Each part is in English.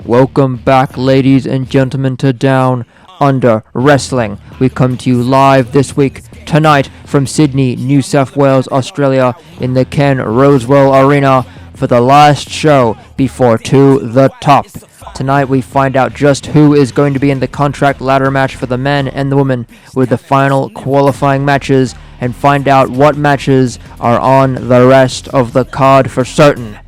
Welcome back, ladies and gentlemen, to Down Under Wrestling. We come to you live this week, tonight, from Sydney, New South Wales, Australia, in the Ken Rosewell Arena for the last show before To The Top. Tonight we find out just who is going to be in the contract ladder match for the men and the women with the final qualifying matches, and find out what matches are on the rest of the card for certain.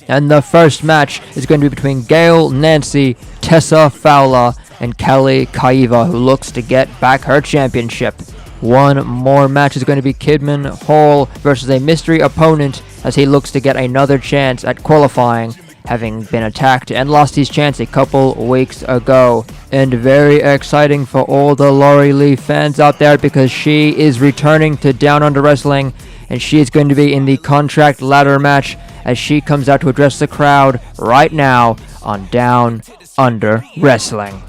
And the first match is going to be between Gale, Nancy, Tessa, Fowler, and Cali, Kaiva, who looks to get back her championship. One more match is going to be Kidman Hall versus a mystery opponent as he looks to get another chance at qualifying, having been attacked and lost his chance a couple weeks ago. And very exciting for all the Lori Lee fans out there, because she is returning to Down Under Wrestling, and she is going to be in the contract ladder match as she comes out to address the crowd right now on Down Under Wrestling.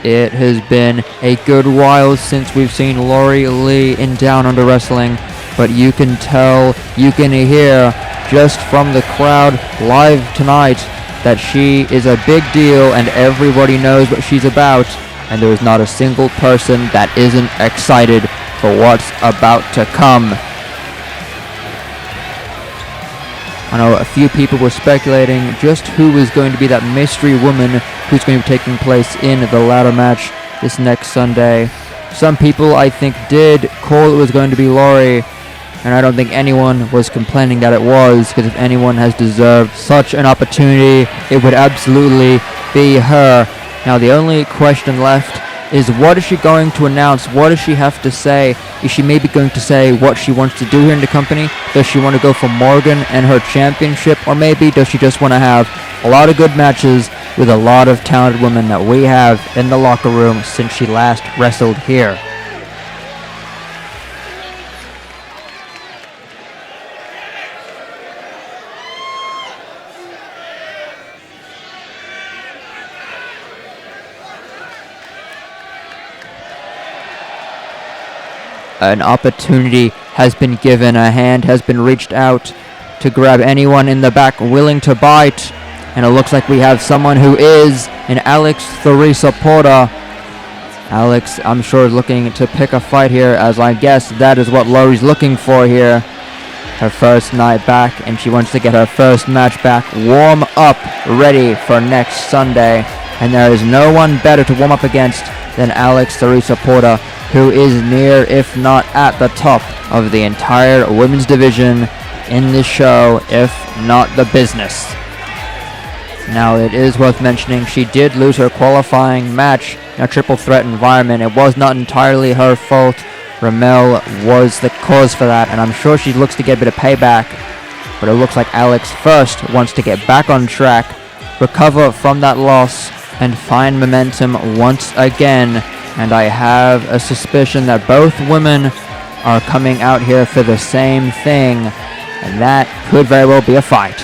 It has been a good while since we've seen Lori Lee in Down Under Wrestling, but you can tell, you can hear just from the crowd live tonight that she is a big deal and everybody knows what she's about, and there is not a single person that isn't excited for what's about to come. I know a few people were speculating just who is going to be that mystery woman who's going to be taking place in the ladder match this next Sunday. Some people, I think, did call it was going to be Lori, and I don't think anyone was complaining that it was, because if anyone has deserved such an opportunity, it would absolutely be her. Now the only question left is, what is she going to announce? What does she have to say? Is she maybe going to say what she wants to do here in the company? Does she want to go for Morgan and her championship? Or maybe does she just want to have a lot of good matches with a lot of talented women that we have in the locker room since she last wrestled here? An opportunity has been given, a hand has been reached out to grab anyone in the back willing to bite, and it looks like we have someone who is an Theresa-Porter. Alex, I'm sure, is looking to pick a fight here, as I guess that is what Lori's looking for here. Her first night back, and she wants to get her first match back warm up, ready for next Sunday, and there is no one better to warm up against than Theresa-Porter, who is near, if not at the top of the entire women's division in this show, if not the business. Now, it is worth mentioning she did lose her qualifying match in a triple threat environment. It was not entirely her fault. Ramel was the cause for that, and I'm sure she looks to get a bit of payback, but it looks like Alex first wants to get back on track, recover from that loss, and find momentum once again. And I have a suspicion that both women are coming out here for the same thing, and that could very well be a fight.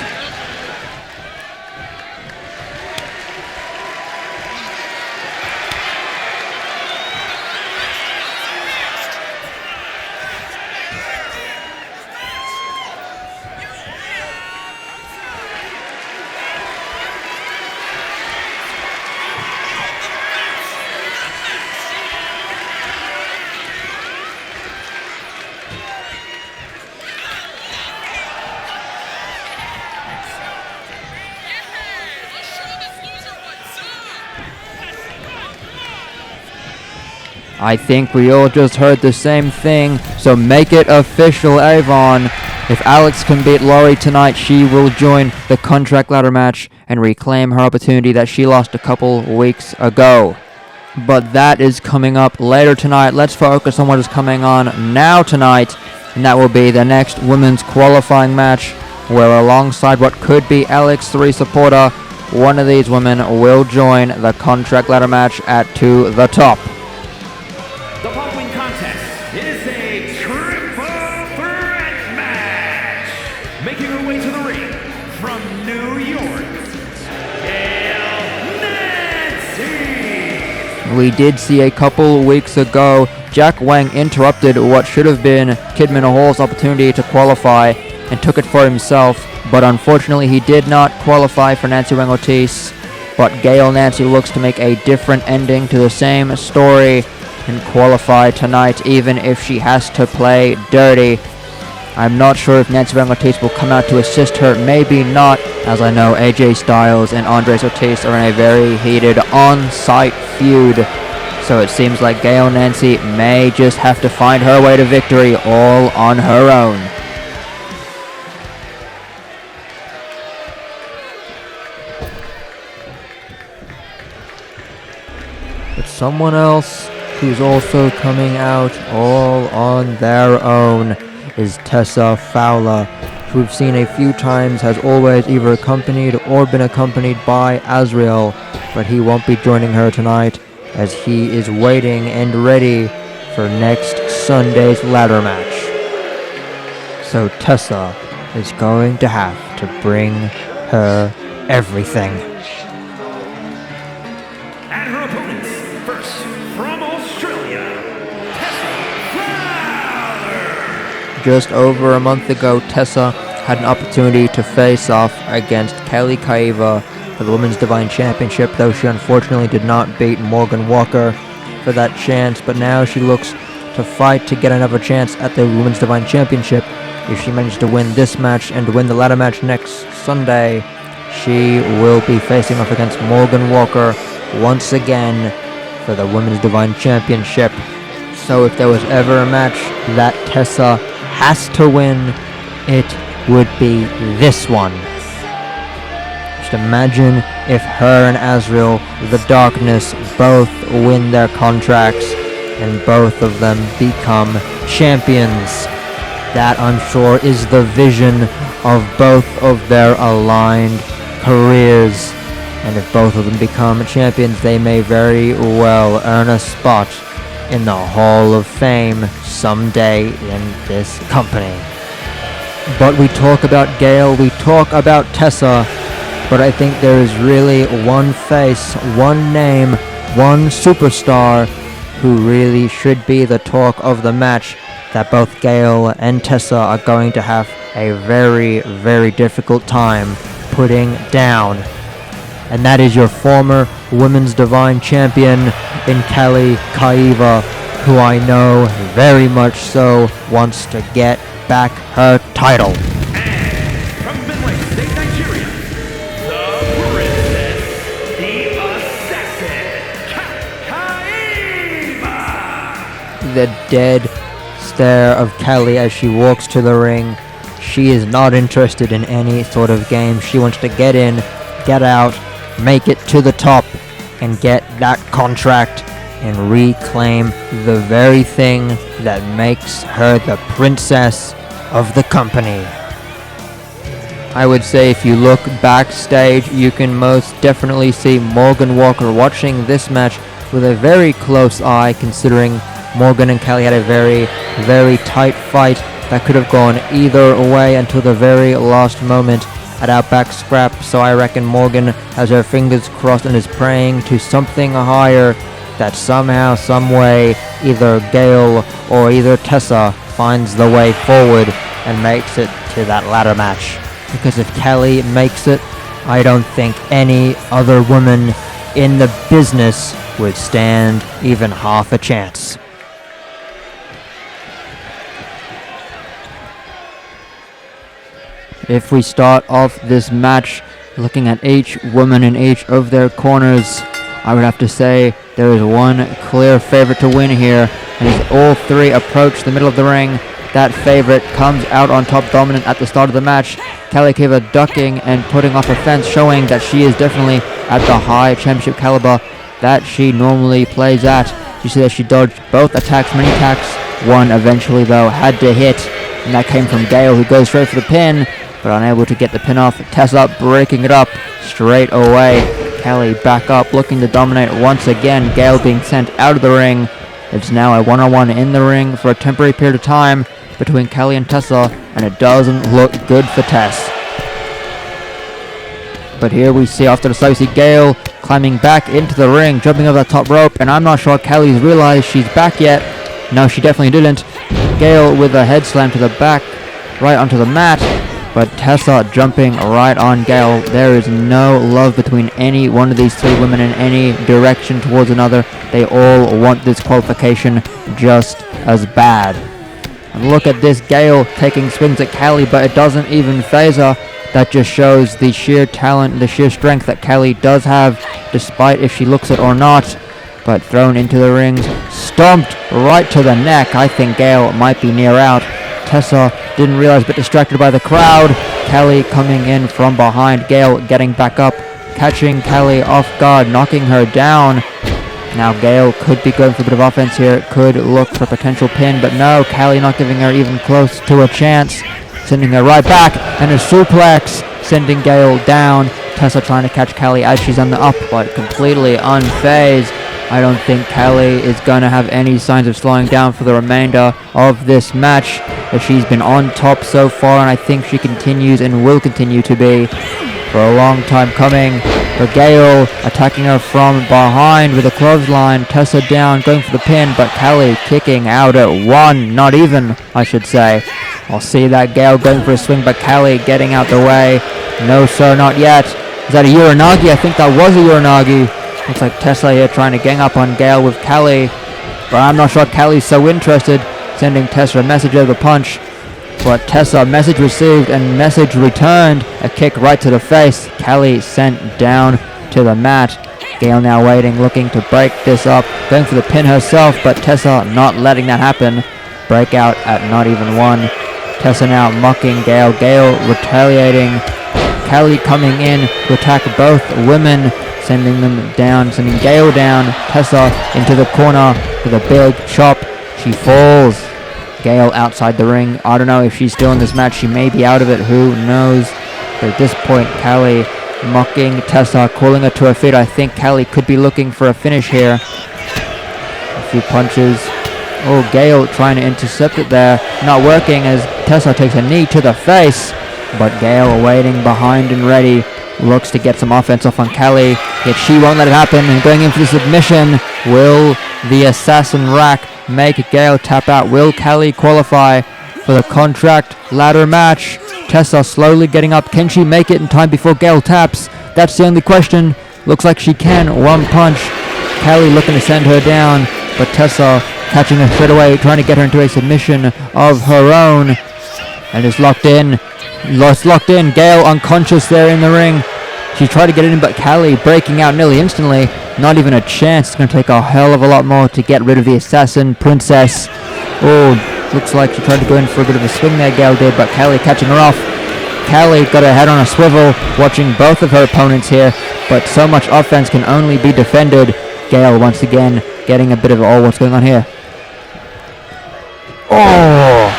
I think we all just heard the same thing, so make it official, Avon. If Alex can beat Lori tonight, she will join the contract ladder match and reclaim her opportunity that she lost a couple weeks ago. But that is coming up later tonight. Let's focus on what is coming on now tonight, and that will be the next women's qualifying match, where alongside what could be Theresa-Porter, one of these women will join the contract ladder match at To The Top. The following contest is a triple threat match. Making her way to the ring from New York, Gale, Nancy. We did see a couple weeks ago Jack Wang interrupted what should have been Kidman Hall's opportunity to qualify and took it for himself, but unfortunately he did not qualify for Nancy Wang Ortiz. But Gale Nancy looks to make a different ending to the same story and qualify tonight, even if she has to play dirty. I'm not sure if Nancy Wang Ortiz will come out to assist her, maybe not, as I know AJ Styles and Andres Ortiz are in a very heated on-site feud. So it seems like Gale Nancy may just have to find her way to victory all on her own. But someone else who's also coming out all on their own is Tessa Fowler, who we've seen a few times has always either accompanied or been accompanied by Azrael, but he won't be joining her tonight as he is waiting and ready for next Sunday's ladder match. So Tessa is going to have to bring her everything. And her opponents, first from Australia, Tessa Fowler. Just over a month ago, Tessa had an opportunity to face off against Kaiva for the Women's Divine Championship, though she unfortunately did not beat Morgan Walker for that chance, but now she looks to fight to get another chance at the Women's Divine Championship. If she manages to win this match and win the ladder match next Sunday, she will be facing off against Morgan Walker once again for the Women's Divine Championship. So if there was ever a match that Tessa has to win, it would be this one. Just imagine if her and Azrael, the Darkness, both win their contracts and both of them become champions. That, I'm sure, is the vision of both of their aligned careers. And if both of them become champions, they may very well earn a spot in the Hall of Fame someday in this company. But we talk about Gale, we talk about Tessa, but I think there is really one face, one name, one superstar who really should be the talk of the match that both Gale and Tessa are going to have a very, very difficult time putting down. And that is your former Women's Divine Champion in Cali, Kaiva, who I know very much so wants to get back her title. And from Midway State, Nigeria, the Princess, the Assassin, Kaiva. The dead stare of Cali as she walks to the ring. She is not interested in any sort of game. She wants to get in, get out, make it to the top, and get that contract and reclaim the very thing that makes her the princess of the company. I would say if you look backstage, you can most definitely see Morgan Walker watching this match with a very close eye, considering Morgan and Cali had a very, very tight fight that could have gone either way until the very last moment at Outback Scrap. So I reckon Morgan has her fingers crossed and is praying to something higher that somehow, some way, either Gale or either Tessa finds the way forward and makes it to that ladder match. Because if Cali makes it, I don't think any other woman in the business would stand even half a chance. If we start off this match looking at each woman in each of their corners, I would have to say there is one clear favorite to win here, and as all three approach the middle of the ring, that favorite comes out on top dominant at the start of the match. Kaiva ducking and putting off a fence, showing that she is definitely at the high championship caliber that she normally plays at. You see that she dodged both attacks, many attacks. One eventually, though, had to hit, and that came from Gale, who goes straight for the pin, but unable to get the pin off. Tessa breaking it up straight away. Cali back up, looking to dominate once again. Gale being sent out of the ring. It's now a one-on-one in the ring for a temporary period of time between Cali and Tessa, and it doesn't look good for Tess. But here we see, after the start, we see Gale climbing back into the ring, jumping over the top rope, and I'm not sure Cali's realized she's back yet, No, she definitely didn't. Gale with a head slam to the back, right onto the mat. But Tessa jumping right on Gale. There is no love between any one of these three women in any direction towards another. They all want this qualification just as bad. And look at this, Gale taking swings at Cali, but it doesn't even phase her. That just shows the sheer talent, the sheer strength that Cali does have, despite if she looks it or not. But thrown into the rings, stomped right to the neck. I think Gale might be near out. Tessa didn't realize, but distracted by the crowd. Cali coming in from behind. Gale getting back up, catching Cali off guard, knocking her down. Now Gale could be going for a bit of offense here. Could look for a potential pin, but no. Cali not giving her even close to a chance. Sending her right back, and a suplex, sending Gale down. Tessa trying to catch Cali as she's on the up, but completely unfazed. I don't think Cali is going to have any signs of slowing down for the remainder of this match. As she's been on top so far, and I think she continues and will continue to be for a long time coming. But Gale attacking her from behind with a clothesline. Tessa down, going for the pin, but Cali kicking out at one. Not even, I should say. I'll see that Gale going for a swing, but Cali getting out the way. No sir, not yet. Is that a Uranagi? I think that was a Uranagi. Looks like Tessa here trying to gang up on Gale with Cali. But I'm not sure Cali's so interested. Sending Tessa a message over the punch. But Tessa, message received and message returned. A kick right to the face. Cali sent down to the mat. Gale now waiting, looking to break this up. Going for the pin herself, but Tessa not letting that happen. Breakout at not even one. Tessa now mocking Gale. Gale retaliating. Cali coming in to attack both women. Sending them down, sending Gale down. Tessa into the corner with a big chop. She falls. Gale outside the ring. I don't know if she's still in this match. She may be out of it. Who knows? But at this point, Cali mocking Tessa, calling her to her feet. I think Cali could be looking for a finish here. A few punches. Oh, Gale trying to intercept it there. Not working as Tessa takes a knee to the face. But Gale waiting behind and ready. Looks to get some offense off on Cali. Yet she won't let it happen. And going in for the submission. Will the assassin rack make Gale tap out? Will Cali qualify for the contract ladder match? Tessa slowly getting up. Can she make it in time before Gale taps? That's the only question. Looks like she can. One punch. Cali looking to send her down. But Tessa catching her straight away. Trying to get her into a submission of her own. And is locked in. Locked in. Gale unconscious there in the ring. She tried to get it in, but Cali breaking out nearly instantly. Not even a chance. It's going to take a hell of a lot more to get rid of the assassin princess. Oh, looks like she tried to go in for a bit of a swing there, Gale did, but Cali catching her off. Cali got her head on a swivel, watching both of her opponents here, but so much offense can only be defended. Gale once again getting a bit of, oh, what's going on here? Oh,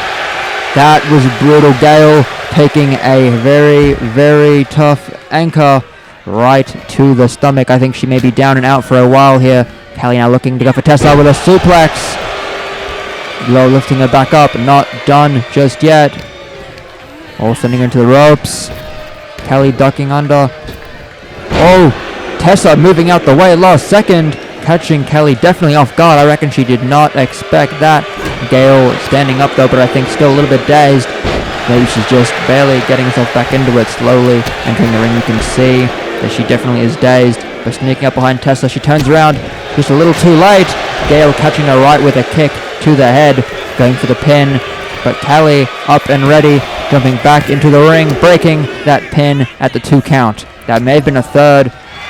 that was brutal. Gale taking a very, very tough anchor right to the stomach. I think she may be down and out for a while here. Cali now looking to go for Tessa with a suplex. Low lifting her back up. Not done just yet. Oh, sending her into the ropes. Cali ducking under. Oh, Tessa moving out the way last second. Catching Cali definitely off guard. I reckon she did not expect that. Gale standing up though, but I think still a little bit dazed. Maybe she's just barely getting herself back into it, slowly entering the ring. You can see that she definitely is dazed. But sneaking up behind Tessa, she turns around just a little too late. Gale catching her right with a kick to the head, going for the pin. But Cali up and ready, jumping back into the ring, breaking that pin at the 2 count. That may have been a third.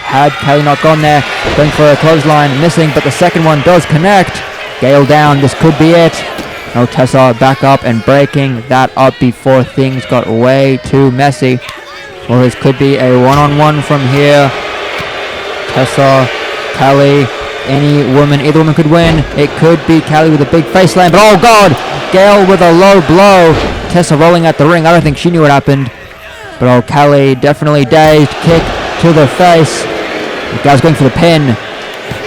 Had Cali not gone there, going for a clothesline, missing, but the second one does connect. Gale down, this could be it. No, Tessa back up and breaking that up before things got way too messy. Well, this could be a one-on-one from here. Tessa, Cali, any woman, either woman could win. It could be Cali with a big face slam, but oh god! Gale with a low blow. Tessa rolling at the ring. I don't think she knew what happened. But oh, Cali definitely dazed. Kick to the face. The guy's going for the pin.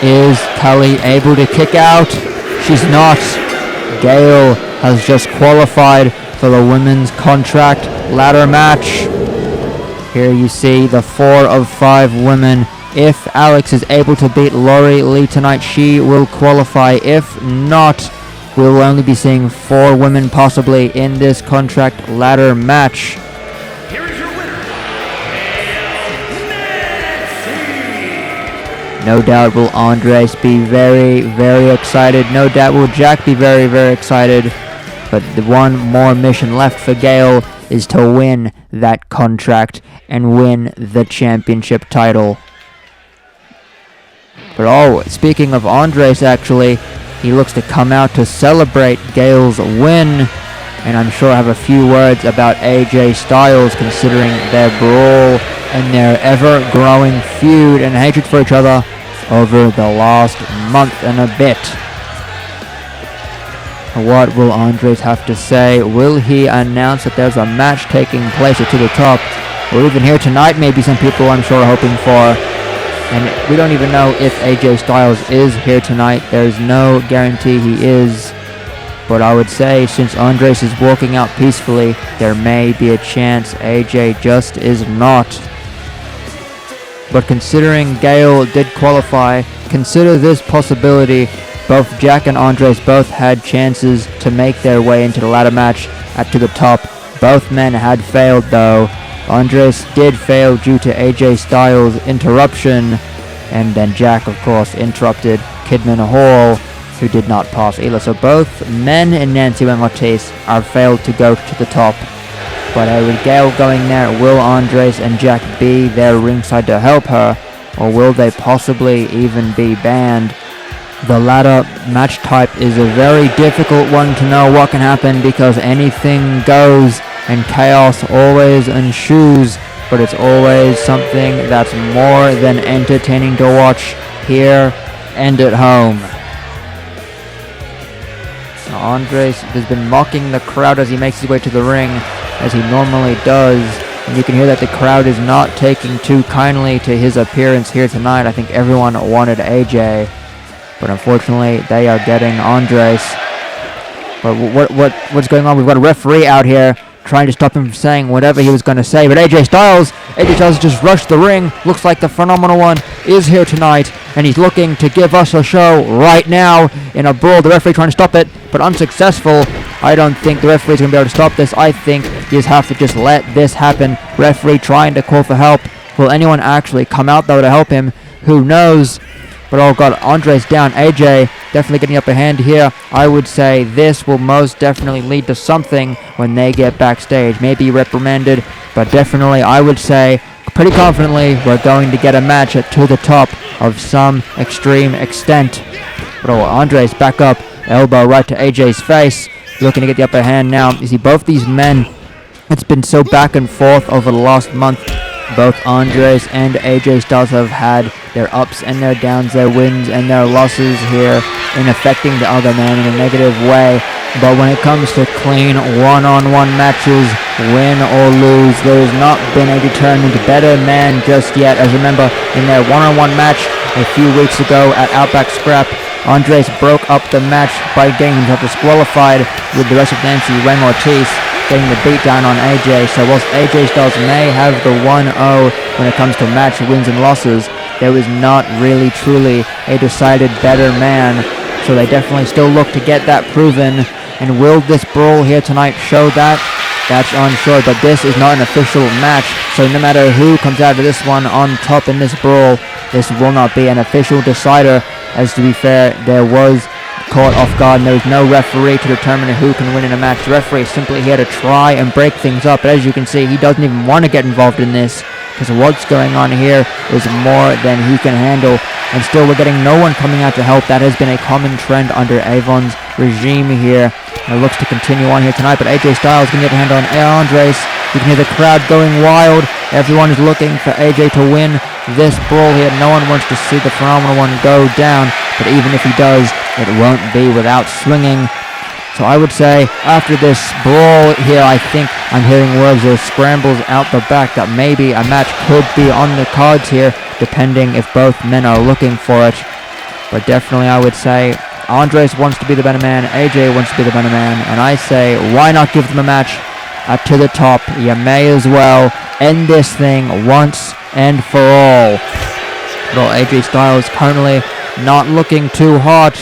Is Cali able to kick out? She's not. Gale has just qualified for the women's contract ladder match. Here you see the 4 of 5 women. If Alex is able to beat Lori Lee tonight, she will qualify. If not, we will only be seeing 4 women possibly in this contract ladder match. Here is your winner, Nancy. No doubt will Andres be very, very excited. No doubt will Jack be very, very excited. But the one more mission left for Gale is to win that contract and win the championship title. But speaking of Andres, actually, he looks to come out to celebrate Gale's win. And I'm sure I have a few words about AJ Styles, considering their brawl and their ever-growing feud and hatred for each other over the last month and a bit. What will Andres have to say? Will he announce that there's a match taking place at To The Top? Or even here tonight, maybe some people I'm sure are hoping for. And we don't even know if AJ Styles is here tonight. There's no guarantee he is. But I would say, since Andres is walking out peacefully, there may be a chance AJ just is not. But considering Gale did qualify, consider this possibility. Both Jack and Andres both had chances to make their way into the ladder match at To The Top. Both men had failed though. Andres did fail due to AJ Styles' interruption, and then Jack of course interrupted Kidman Hall, who did not pass either. So both men in Nancy 𝐓𝐂𝐇 are failed to go to The Top. But with Gale going there, will Andres and Jack be there ringside to help her, or will they possibly even be banned? The ladder match type is a very difficult one to know what can happen, because anything goes and chaos always ensues, but it's always something that's more than entertaining to watch here and at home. Now Andres has been mocking the crowd as he makes his way to the ring, as he normally does, and you can hear that the crowd is not taking too kindly to his appearance here tonight. I think everyone wanted AJ, but unfortunately they are getting Andres. But what's going on? We've got a referee out here trying to stop him from saying whatever he was going to say. But AJ Styles just rushed the ring. Looks like the Phenomenal One is here tonight, and he's looking to give us a show right now in a brawl. The referee trying to stop it, but unsuccessful. I don't think the referee's going to be able to stop this. I think you just have to just let this happen. Referee trying to call for help. Will anyone actually come out though to help him? Who knows? But oh god, Andres down. AJ definitely getting upper hand here. I would say this will most definitely lead to something when they get backstage. Maybe reprimanded, but definitely I would say pretty confidently we're going to get a match at To The Top of some extreme extent. But oh, Andres back up, elbow right to AJ's face, looking to get the upper hand now. You see both these men, it's been so back and forth over the last month. Both Andres and AJ Styles have had their ups and their downs, their wins and their losses here in affecting the other man in a negative way. But when it comes to clean one-on-one matches, win or lose, there has not been a determined better man just yet. As remember, in their one-on-one match a few weeks ago at Outback Scrap, Andres broke up the match by getting himself disqualified with the rest of Nancy 𝐓𝐈𝐓𝐿 getting the beat down on AJ. So whilst AJ Styles may have the 1-0 when it comes to match wins and losses, there is not really truly a decided better man. So they definitely still look to get that proven. And will this brawl here tonight show that? That's unsure, but this is not an official match. So no matter who comes out of this one on top in this brawl, this will not be an official decider. As to be fair, there was caught off guard, and there was no referee to determine who can win in a match. The referee is simply here to try and break things up, but as you can see, he doesn't even want to get involved in this, because what's going on here is more than he can handle, and still we're getting no one coming out to help. That has been a common trend under Avon's regime here, and it looks to continue on here tonight. But AJ Styles can get a hand on Andres. You can hear the crowd going wild. Everyone is looking for AJ to win this brawl here. No one wants to see the Phenomenal One go down, but even if he does, it won't be without swinging. So I would say after this brawl here, I think I'm hearing words of scrambles out the back that maybe a match could be on the cards here, depending if both men are looking for it. But definitely I would say Andres wants to be the better man, AJ wants to be the better man, and I say why not give them a match at To The Top? You may as well end this thing once and for all. Well, AJ Styles currently not looking too hot.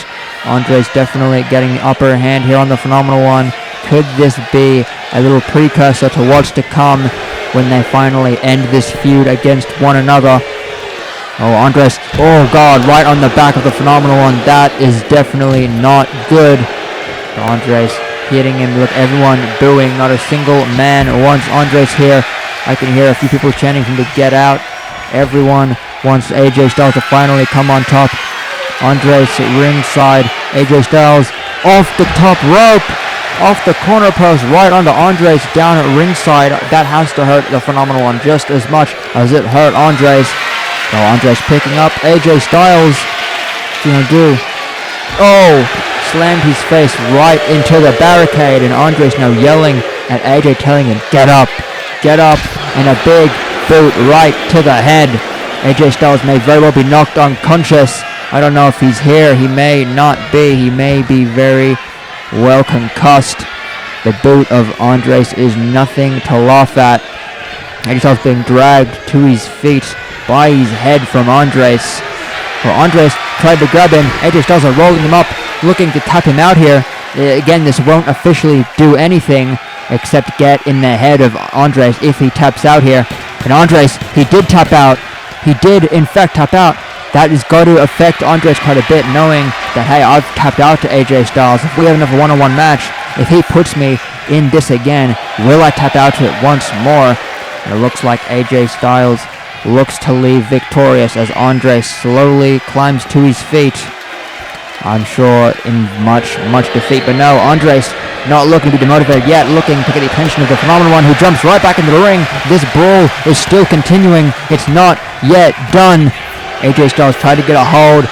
Andres definitely getting the upper hand here on the Phenomenal One. Could this be a little precursor to what's to come when they finally end this feud against one another? Oh, Andres, oh God, right on the back of the Phenomenal One. That is definitely not good. Andres hitting him. Look, everyone booing. Not a single man wants Andres here. I can hear a few people chanting for him to get out. Everyone wants AJ Styles to finally come on top. Andres ringside. AJ Styles off the top rope. Off the corner post, right onto Andres down at ringside. That has to hurt the Phenomenal One just as much as it hurt Andres. So Andres picking up AJ Styles. What's he gonna do? Oh! Slammed his face right into the barricade, and Andres now yelling at AJ, telling him, get up, and a big boot right to the head. AJ Styles may very well be knocked unconscious. I don't know if he's here. He may not be. He may be very well concussed. The boot of Andres is nothing to laugh at. AJ Styles being dragged to his feet by his head from Andres. Well, Andres tried to grab him. AJ Styles are rolling him up, looking to tap him out here. Again, this won't officially do anything except get in the head of Andres if he taps out here. And Andres, he did tap out. He did, in fact, tap out. That has got to affect Andres quite a bit, knowing that, hey, I've tapped out to AJ Styles. If we have another one-on-one match, if he puts me in this again, will I tap out to it once more? And it looks like AJ Styles looks to leave victorious as Andres slowly climbs to his feet. I'm sure in much defeat, but no, Andres not looking to be demotivated yet, looking to get the attention of the Phenomenal One, who jumps right back into the ring. This brawl is still continuing. It's not yet done. AJ Styles tried to get a hold,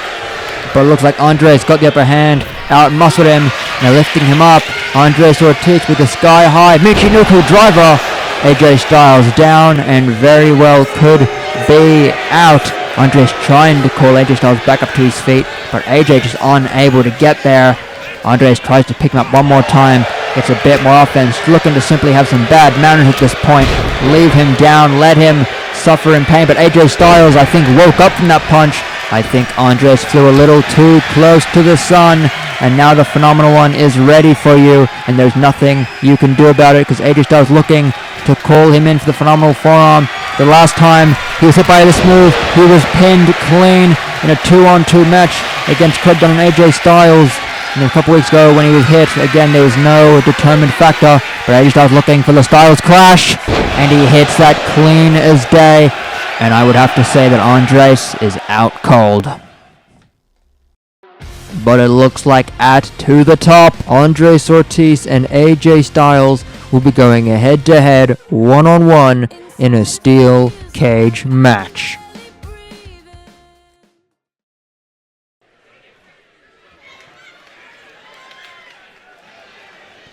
but it looks like Andres got the upper hand, out-muscled him. Now lifting him up, Andres Ortiz with the sky-high Michinoku driver. AJ Styles down and very well could be out. Andres trying to call AJ Styles back up to his feet, but AJ just unable to get there. Andres tries to pick him up one more time, gets a bit more offense, looking to simply have some bad manners at this point, leave him down, let him suffer in pain, but AJ Styles, I think, woke up from that punch. I think Andres flew a little too close to the sun, and now the Phenomenal One is ready for you, and there's nothing you can do about it, because AJ Styles looking to call him in for the Phenomenal Forearm. The last time he was hit by this move, he was pinned clean in a 2-on-2 match against Kidman and AJ Styles. And a couple weeks ago when he was hit, again there was no determined factor, but AJ Styles looking for the Styles Clash, and he hits that clean as day. And I would have to say that Andres is out cold. But it looks like at To The Top, Andres Ortiz and AJ Styles will be going head-to-head, one-on-one in a steel cage match.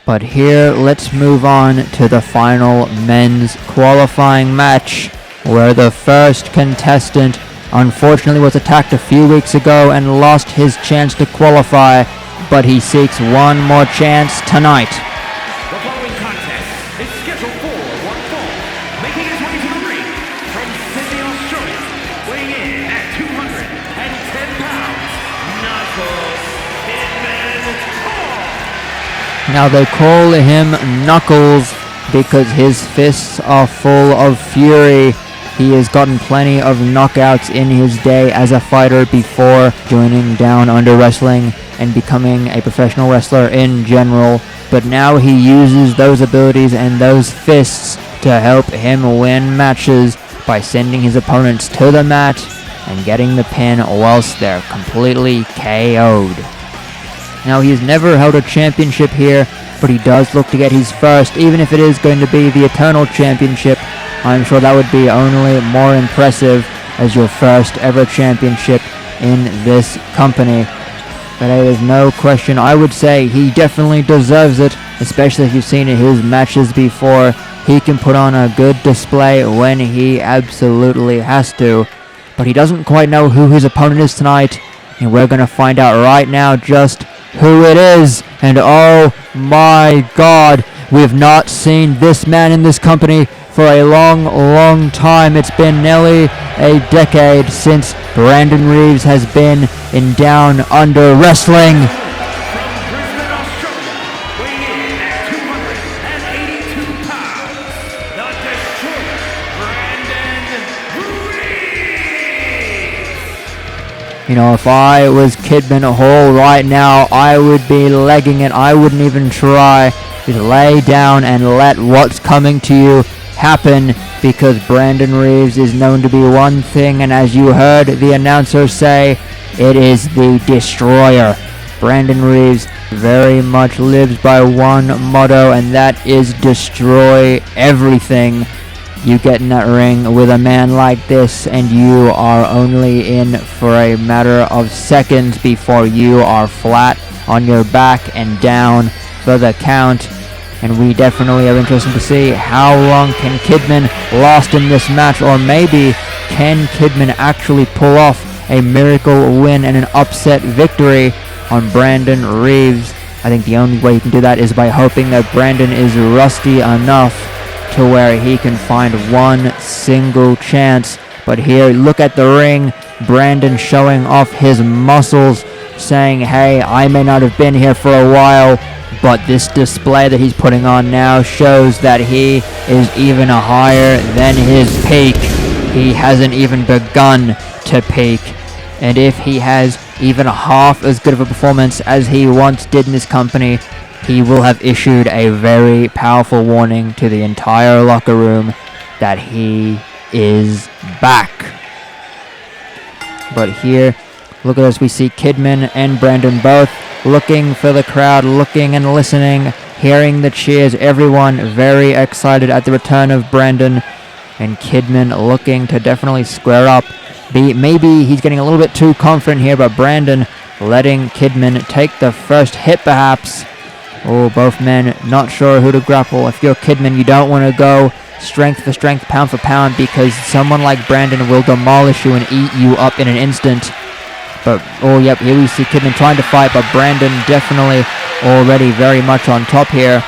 But here, let's move on to the final men's qualifying match, where the first contestant unfortunately was attacked a few weeks ago and lost his chance to qualify, but he seeks one more chance tonight. The following contest is scheduled for one fall, making his way to the ring from Sydney, Australia, weighing in at 210 pounds, Knuckles Kidman Hall. Now they call him Knuckles because his fists are full of fury. He has gotten plenty of knockouts in his day as a fighter before joining Down Under Wrestling and becoming a professional wrestler in general. But now he uses those abilities and those fists to help him win matches by sending his opponents to the mat and getting the pin whilst they're completely KO'd. Now he has never held a championship here, but he does look to get his first, even if it is going to be the Eternal Championship. I'm sure that would be only more impressive as your first ever championship in this company. But there's no question, I would say he definitely deserves it, especially if you've seen his matches before. He can put on a good display when he absolutely has to. But he doesn't quite know who his opponent is tonight, and we're going to find out right now just who it is. And oh my god, we've not seen this man in this company for a long time. It's been nearly a decade since Brandon Reeves has been in Down Under Wrestling. You know, if I was Kidman Hall right now, I would be legging it. I wouldn't even try. Just lay down and let what's coming to you happen, because Brandon Reeves is known to be one thing, and as you heard the announcer say, it is the Destroyer. Brandon Reeves very much lives by one motto, and that is destroy everything. You get in that ring with a man like this, and you are only in for a matter of seconds before you are flat on your back and down for the count. And we definitely are interested to see how long can Kidman last in this match, or maybe can Kidman actually pull off a miracle win and an upset victory on Brandon Reeves. I think the only way he can do that is by hoping that Brandon is rusty enough to where he can find one single chance. But here, look at the ring. Brandon showing off his muscles, saying, hey, I may not have been here for a while, but this display that he's putting on now shows that he is even higher than his peak. He hasn't even begun to peak. And if he has even half as good of a performance as he once did in this company, he will have issued a very powerful warning to the entire locker room that he is back. But here, look at us, we see Kidman and Brandon both looking for the crowd, looking and listening, hearing the cheers, everyone very excited at the return of Brandon, and Kidman looking to definitely square up. Maybe he's getting a little bit too confident here, but Brandon letting Kidman take the first hit perhaps. Oh, both men not sure who to grapple. If you're Kidman, you don't want to go strength for strength, pound for pound, because someone like Brandon will demolish you and eat you up in an instant. But, oh, yep, here we see Kidman trying to fight, but Brandon definitely already very much on top here.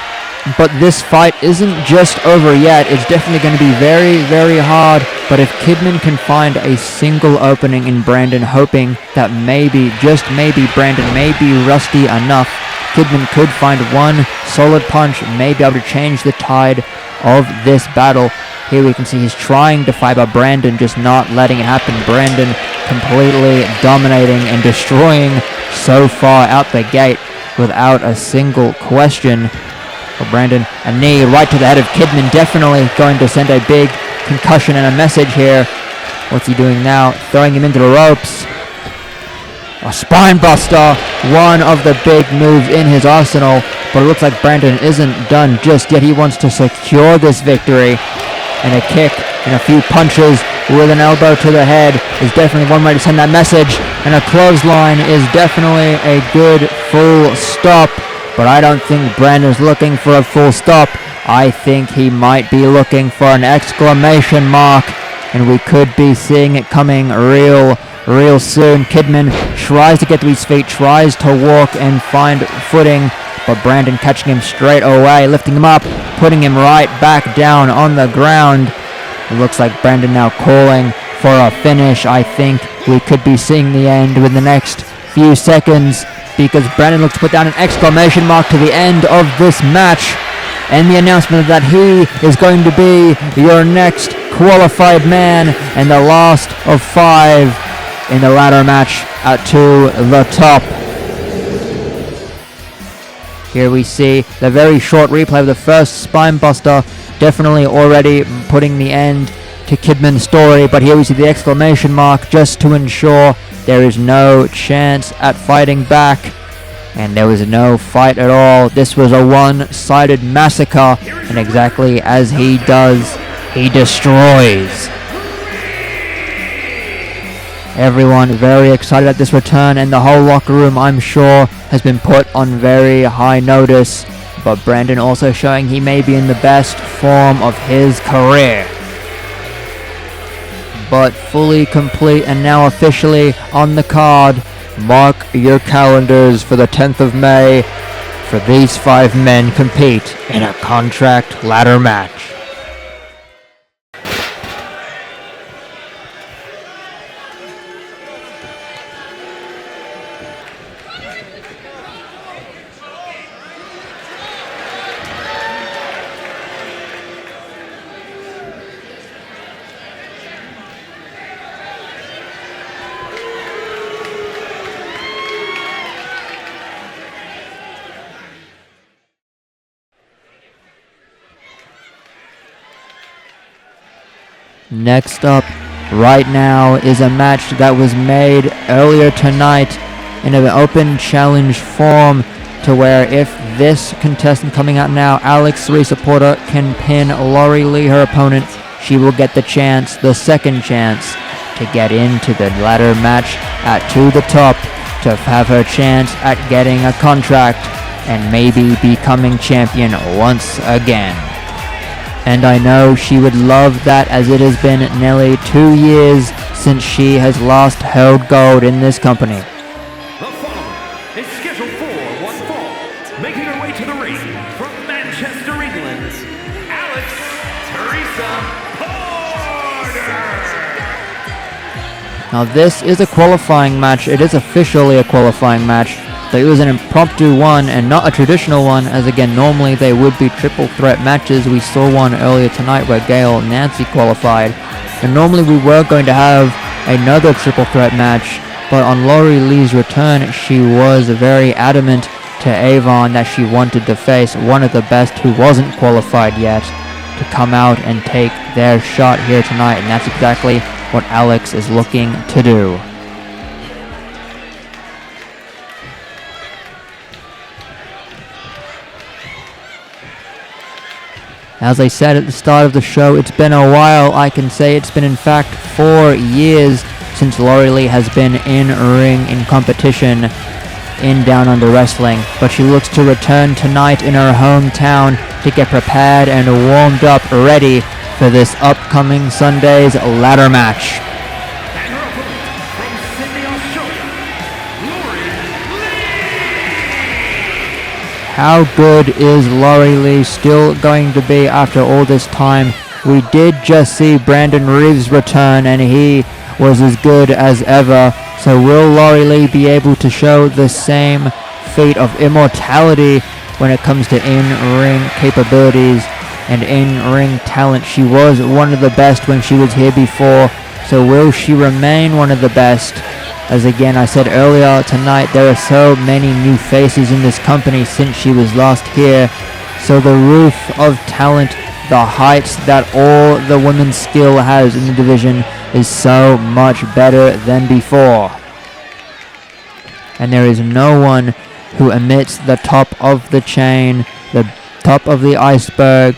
But this fight isn't just over yet. It's definitely going to be very, very hard. But if Kidman can find a single opening in Brandon, hoping that maybe, just maybe, Brandon may be rusty enough, Kidman could find one solid punch, may be able to change the tide of this battle. Here we can see he's trying to fight, but Brandon just not letting it happen. Brandon completely dominating and destroying so far out the gate without a single question. But Brandon, a knee right to the head of Kidman, definitely going to send a big concussion and a message here. What's he doing now? Throwing him into the ropes. A spine buster, one of the big moves in his arsenal, but it looks like Brandon isn't done just yet. He wants to secure this victory, and a kick and a few punches with an elbow to the head is definitely one way to send that message, and a clothesline is definitely a good full stop, but I don't think Brandon's looking for a full stop. I think he might be looking for an exclamation mark, and we could be seeing it coming real soon. Kidman tries to get to his feet, tries to walk and find footing, but Brandon catching him straight away, lifting him up, putting him right back down on the ground. It looks like Brandon now calling for a finish. I think we could be seeing the end within the next few seconds, because Brandon looks to put down an exclamation mark to the end of this match, and the announcement that he is going to be your next qualified man and the last of 5 in the ladder match to the top. Here we see the very short replay of the first spine buster, definitely already putting the end to Kidman's story, but here we see the exclamation mark just to ensure there is no chance at fighting back, and there was no fight at all. This was a one-sided massacre, and exactly as he does, he destroys. Everyone very excited at this return, and the whole locker room, I'm sure, has been put on very high notice. But Brandon also showing he may be in the best form of his career. But fully complete and now officially on the card. Mark your calendars for the 10th of May, for these 5 men compete in a contract ladder match. Next up, right now, is a match that was made earlier tonight in an open challenge form, to where if this contestant coming out now, Theresa-Porter, can pin Lori Lee, her opponent, she will get the second chance to get into the ladder match at To The Top, to have her chance at getting a contract and maybe becoming champion once again. And I know she would love that, as it has been nearly 2 years since she has last held gold in this company. The following is scheduled for one fall, making her way to the ring from Manchester, England, Theresa-Porter. Now this is a qualifying match. It is officially a qualifying match. It was an impromptu one and not a traditional one, as again normally they would be triple threat matches. We saw one earlier tonight where Gale and Nancy qualified, and normally we were going to have another triple threat match, but on Lori Lee's return she was very adamant to Avon that she wanted to face one of the best who wasn't qualified yet, to come out and take their shot here tonight, and that's exactly what Alex is looking to do. As I said at the start of the show, it's been a while. I can say it's been in fact 4 years since Lori Lee has been in ring in competition in Down Under Wrestling, but she looks to return tonight in her hometown to get prepared and warmed up, ready for this upcoming Sunday's ladder match. And her opponent from Sydney, Australia, Lori Lee. How good is Lori Lee still going to be after all this time? We did just see Brandon Reeves return, and he was as good as ever. So will Lori Lee be able to show the same feat of immortality when it comes to in-ring capabilities and in-ring talent? She was one of the best when she was here before, so will she remain one of the best? As again I said earlier tonight, there are so many new faces in this company since she was last here, so the roof of talent, the heights that all the women's skill has in the division is so much better than before. And there is no one who emits the top of the chain, the top of the iceberg,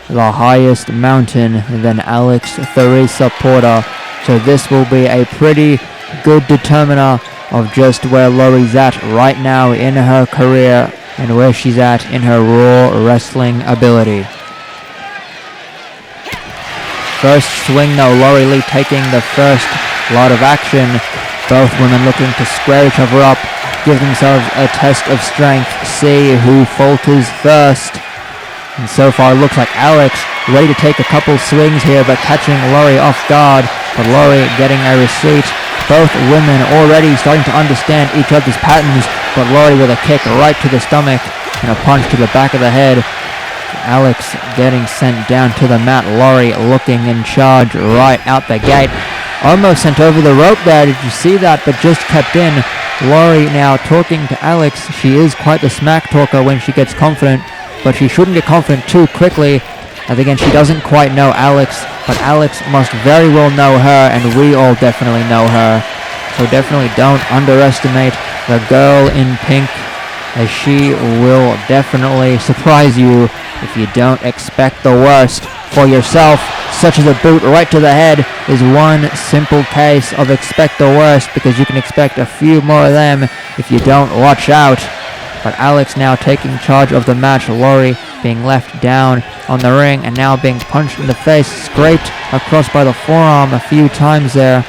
the highest mountain than Theresa-Porter. So this will be a pretty good determiner of just where Lori's at right now in her career and where she's at in her raw wrestling ability. First swing though, Lori Lee taking the first lot of action. Both women looking to square each other up, give themselves a test of strength, see who falters first. And so far it looks like Alex ready to take a couple swings here, but catching Lori off guard. But Lori getting a receipt. Both women already starting to understand each other's patterns, but Lori with a kick right to the stomach and a punch to the back of the head. Alex getting sent down to the mat. Lori looking in charge right out the gate. Almost sent over the rope there. Did you see that? But just kept in. Lori now talking to Alex. She is quite the smack talker when she gets confident, but she shouldn't get confident too quickly. As again, she doesn't quite know Alex, but Alex must very well know her, and we all definitely know her. So definitely don't underestimate the girl in pink, as she will definitely surprise you if you don't expect the worst for yourself, such as a boot right to the head is one simple case of expect the worst, because you can expect a few more of them if you don't watch out. But Alex now taking charge of the match. Lori being left down on the ring and now being punched in the face, scraped across by the forearm a few times there.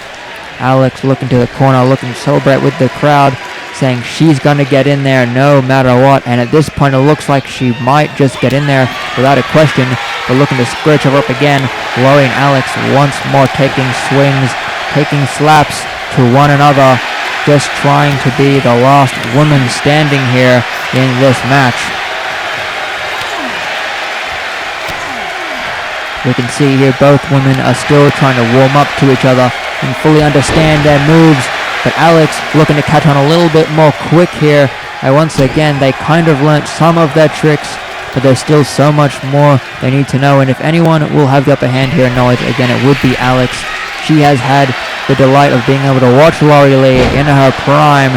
Alex looking to the corner, looking to celebrate with the crowd, saying she's going to get in there no matter what. And at this point it looks like she might just get in there without a question, but looking to square her up again. Lori and Alex once more taking swings, taking slaps to one another, just trying to be the last woman standing here in this match. We can see here both women are still trying to warm up to each other and fully understand their moves, but Alex looking to catch on a little bit more quick here. And once again, they kind of learnt some of their tricks but there's still so much more they need to know, and if anyone will have the upper hand here in knowledge, again, it would be Alex. She has had the delight of being able to watch Laurie Lee in her prime,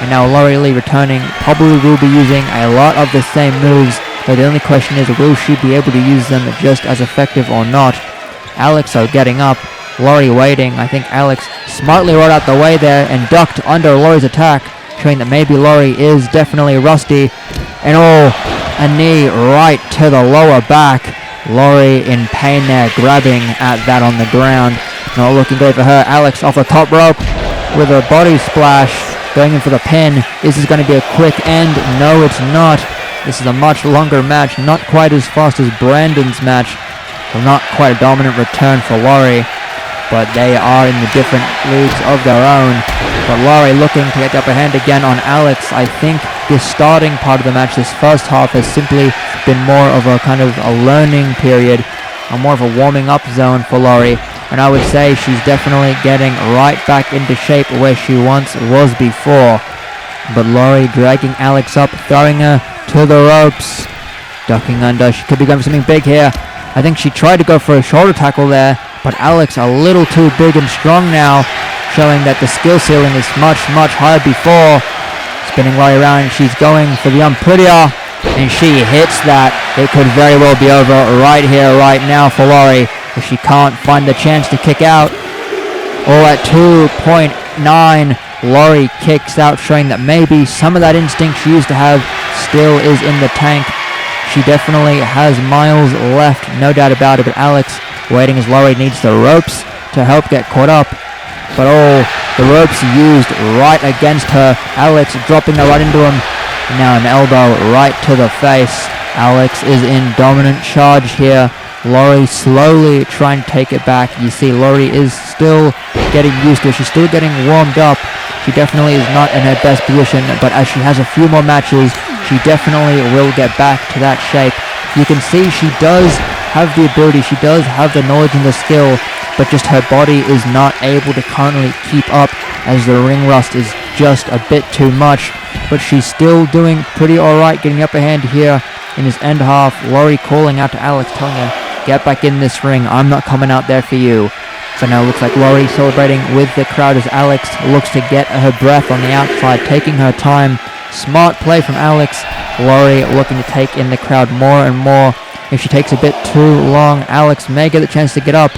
and now Laurie Lee returning probably will be using a lot of the same moves, but the only question is, will she be able to use them just as effective or not? Alex though getting up, Laurie waiting. I think Alex smartly rolled out the way there and ducked under Laurie's attack, showing that maybe Laurie is definitely rusty. And a knee right to the lower back. Laurie in pain there, grabbing at that on the ground. Not looking good for her. Alex off the top rope with a body splash, going in for the pin. Is this going to be a quick end? No, it's not. This is a much longer match, not quite as fast as Brandon's match. So not quite a dominant return for Laurie, but they are in the different leagues of their own. But Laurie looking to get the upper hand again on Alex. I think this starting part of the match, this first half, has simply been more of a kind of a learning period, or more of a warming up zone for Laurie. And I would say she's definitely getting right back into shape where she once was before. But Laurie dragging Alex up, throwing her to the ropes, ducking under. She could be going for something big here. I think she tried to go for a shoulder tackle there, but Alex a little too big and strong now, showing that the skill ceiling is much, much higher before. Spinning Laurie around, she's going for the unprettier, and she hits that. It could very well be over right here, right now for Laurie, if she can't find the chance to kick out. At 2.9, Laurie kicks out, showing that maybe some of that instinct she used to have still is in the tank. She definitely has miles left, no doubt about it, but Alex waiting as Laurie needs the ropes to help get caught up. But the ropes used right against her. Alex dropping her right into him. Now an elbow right to the face. Alex is in dominant charge here. Laurie slowly trying to take it back. You see Laurie is still getting used to it. She's still getting warmed up. She definitely is not in her best position, but as she has a few more matches, she definitely will get back to that shape. You can see she does have the ability, she does have the knowledge and the skill, but just her body is not able to currently keep up, as the ring rust is just a bit too much. But she's still doing pretty alright, getting the upper hand here in this end half. Laurie calling out to Alex, telling her, get back in this ring, I'm not coming out there for you. So now it looks like Laurie celebrating with the crowd as Alex looks to get her breath on the outside, taking her time. Smart play from Alex. Laurie looking to take in the crowd more and more. If she takes a bit too long, Alex may get the chance to get up.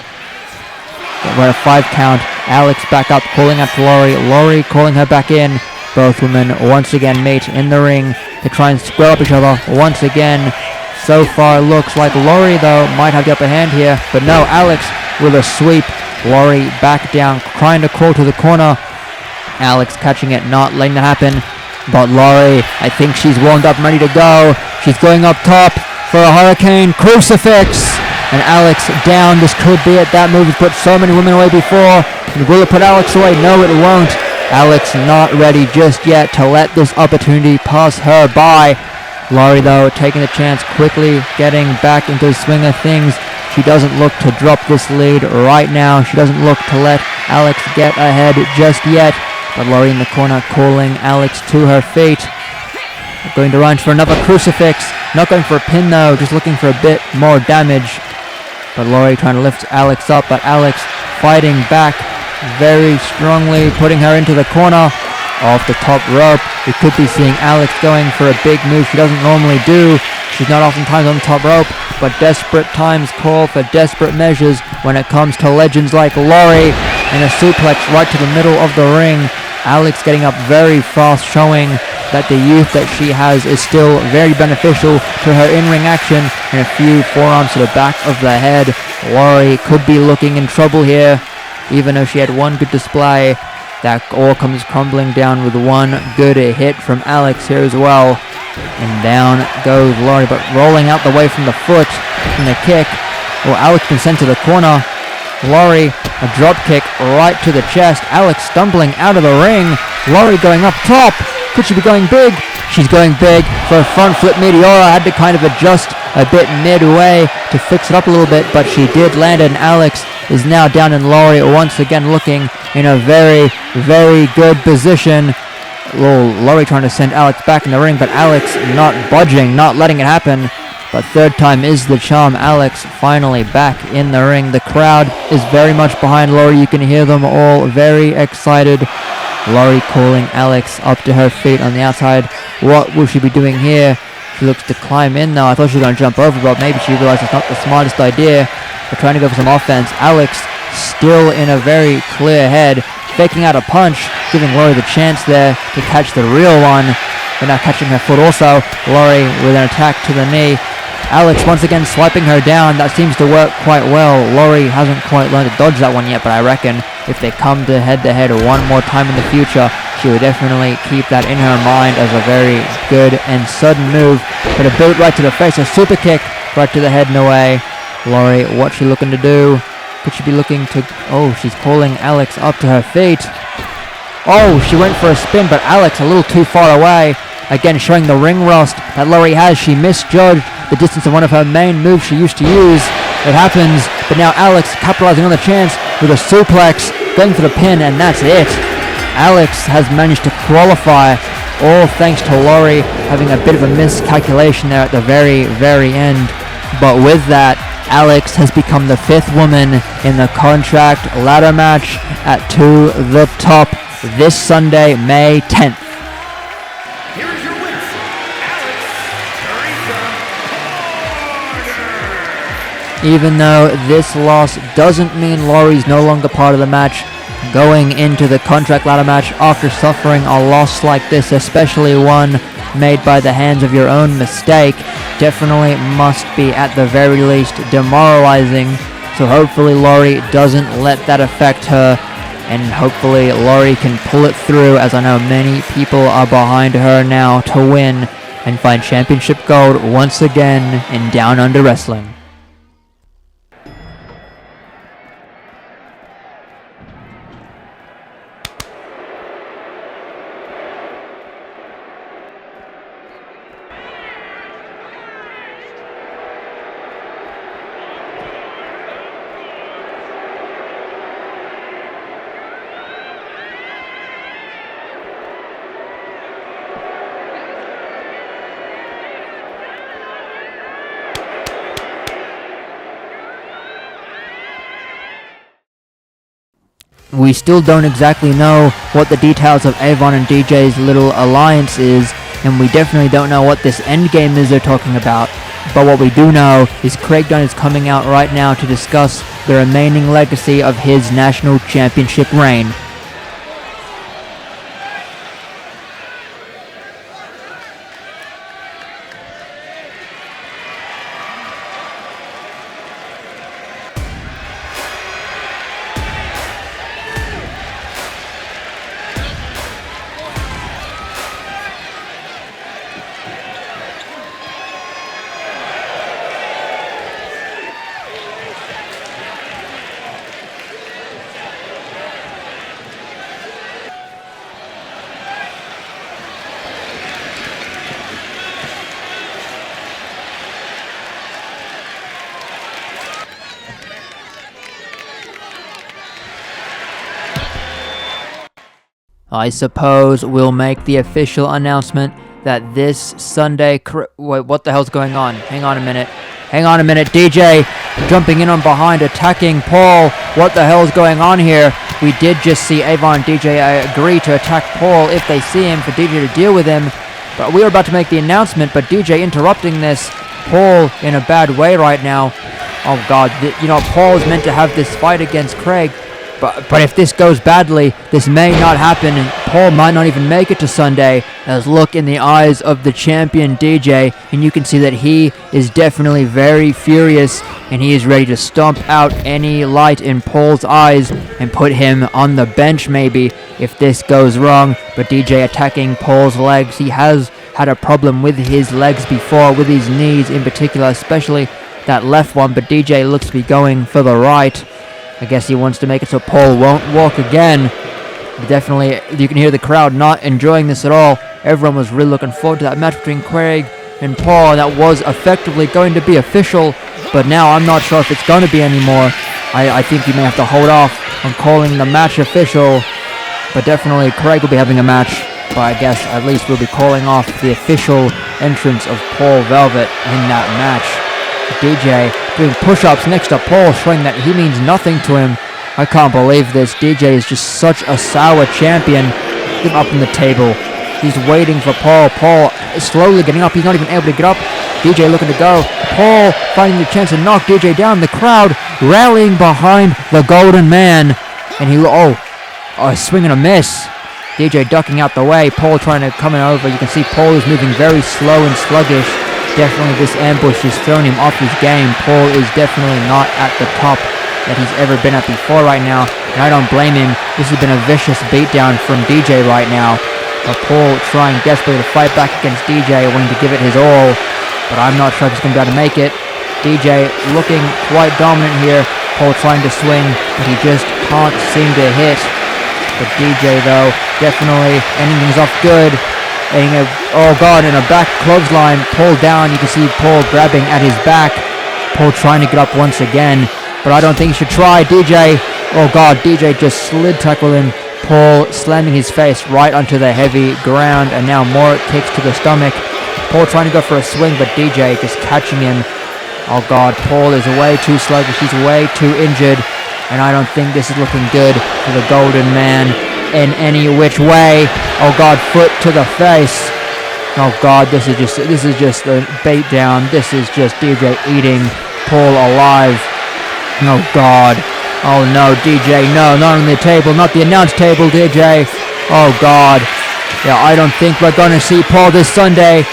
We're at a 5 count. Alex back up, calling out to Laurie. Laurie calling her back in. Both women once again meet in the ring to try and square up each other once again. So far looks like Laurie though might have the upper hand here, but no, Alex with a sweep. Laurie back down, trying to crawl to the corner. Alex catching it, not letting it happen. But Laurie, I think she's warmed up and ready to go. She's going up top for a hurricane crucifix. And Alex down. This could be it. That move has put so many women away before. Will it put Alex away? No, it won't. Alex not ready just yet to let this opportunity pass her by. Laurie though taking the chance, quickly getting back into the swing of things. She doesn't look to drop this lead right now. She doesn't look to let Alex get ahead just yet. But Laurie in the corner calling Alex to her feet. Going to run for another crucifix. Not going for a pin though, just looking for a bit more damage. But Laurie trying to lift Alex up, but Alex fighting back very strongly, putting her into the corner. Off the top rope, we could be seeing Alex going for a big move she doesn't normally do. She's not oftentimes on the top rope, but desperate times call for desperate measures when it comes to legends like Laurie. And a suplex right to the middle of the ring. Alex getting up very fast, showing that the youth that she has is still very beneficial to her in-ring action, and a few forearms to the back of the head. Laurie could be looking in trouble here, even though she had one good display. That all comes crumbling down with one good hit from Alex here as well. And down goes Laurie, but rolling out the way from the foot from the kick. Alex been sent to the corner. Laurie, a drop kick right to the chest. Alex stumbling out of the ring. Laurie going up top. Could she be going big? She's going big for a front flip meteora. Had to kind of adjust a bit midway to fix it up a little bit, but she did land it, and Alex is now down, and Laurie once again looking in a very, very good position. Laurie trying to send Alex back in the ring, but Alex not budging, not letting it happen. but third time is the charm. Alex finally back in the ring. The crowd is very much behind Laurie. You can hear them all very excited. Laurie calling Alex up to her feet on the outside. What will she be doing here? She looks to climb in now. I thought she was going to jump over, but maybe she realized it's not the smartest idea. They're trying to go for some offense. Alex still in a very clear head, faking out a punch, giving Laurie the chance there to catch the real one. But now catching her foot also. Laurie with an attack to the knee. Alex once again swiping her down. That seems to work quite well. Laurie hasn't quite learned to dodge that one yet, but I reckon if they come to head-to-head one more time in the future, she would definitely keep that in her mind as a very good and sudden move. But a boot right to the face, a super kick right to the head and away. Laurie, what's she looking to do? Could she be looking to... Oh, she's calling Alex up to her feet. Oh, she went for a spin, but Alex a little too far away. Again, showing the ring rust that Laurie has. She misjudged the distance of one of her main moves she used to use. It happens, but now Alex capitalizing on the chance with a suplex, going for the pin, and that's it. Alex has managed to qualify, all thanks to Laurie having a bit of a miscalculation there at the very, very end. But with that, Alex has become the 5th woman in the contract ladder match at To The Top this Sunday, May 10th. Here is your winner, Alex Theresa-Porter. Even though this loss doesn't mean Laurie's no longer part of the match, going into the contract ladder match after suffering a loss like this, especially one made by the hands of your own mistake, definitely must be at the very least demoralizing. So hopefully Laurie doesn't let that affect her, and hopefully Laurie can pull it through, as I know many people are behind her now to win and find championship gold once again in Down Under Wrestling. We still don't exactly know what the details of Avon and DJ's little alliance is, and we definitely don't know what this endgame is they're talking about. But what we do know is Craig Dunn is coming out right now to discuss the remaining legacy of his national championship reign. I suppose we'll make the official announcement that this Sunday... Wait, what the hell's going on? Hang on a minute. DJ jumping in on behind, attacking Paul. What the hell's going on here? We did just see Avon and DJ agree to attack Paul if they see him, for DJ to deal with him. But we were about to make the announcement, but DJ interrupting this. Paul in a bad way right now. Oh God, Paul is meant to have this fight against Craig. But if this goes badly, this may not happen, and Paul might not even make it to Sunday. As look in the eyes of the champion DJ, and you can see that he is definitely very furious, and he is ready to stomp out any light in Paul's eyes and put him on the bench maybe if this goes wrong. But DJ attacking Paul's legs. He has had a problem with his legs before, with his knees in particular, especially that left one, but DJ looks to be going for the right. I guess he wants to make it so Paul won't walk again. But definitely, you can hear the crowd not enjoying this at all. Everyone was really looking forward to that match between Craig and Paul. That was effectively going to be official, but now I'm not sure if it's going to be anymore. I think you may have to hold off on calling the match official, but definitely Craig will be having a match but I guess at least we'll be calling off the official entrance of Paul Velvet in that match. DJ doing push-ups next to Paul, showing that he means nothing to him. I can't believe this. DJ is just such a sour champion. Get up on the table. He's waiting for Paul. Paul is slowly getting up. He's not even able to get up. DJ looking to go. Paul finding the chance to knock DJ down. The crowd rallying behind the Golden Man. And he, a swing and a miss. DJ ducking out the way. Paul trying to come over. You can see Paul is moving very slow and sluggish. Definitely this ambush has thrown him off his game. Paul is definitely not at the top that he's ever been at before right now. And I don't blame him. This has been a vicious beatdown from DJ right now. But Paul trying desperately to fight back against DJ, wanting to give it his all. But I'm not sure if he's going to be able to make it. DJ looking quite dominant here. Paul trying to swing, but he just can't seem to hit. But DJ, though, definitely ending things off good. And in a back clothesline, Paul down. You can see Paul grabbing at his back. Paul trying to get up once again, but I don't think he should try. DJ, DJ just slid tackle him. Paul slamming his face right onto the heavy ground, and now more kicks to the stomach. Paul trying to go for a swing, but DJ just catching him. Oh God, Paul is way too sluggish. He's way too injured, and I don't think this is looking good for the Golden Man in any which way. Oh God, foot to the face. Oh God, this is just a bait down. This is just DJ eating Paul alive. Oh God. Oh no, DJ, no, not on the table, not the announce table, DJ. Oh God. Yeah, I don't think we're gonna see Paul this Sunday.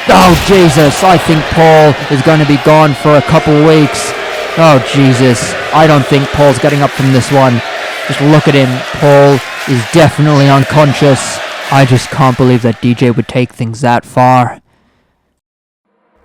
Oh Jesus, I think Paul is gonna be gone for a couple weeks. Oh Jesus, I don't think Paul's getting up from this one. Just look at him. Paul is definitely unconscious. I just can't believe that DJ would take things that far.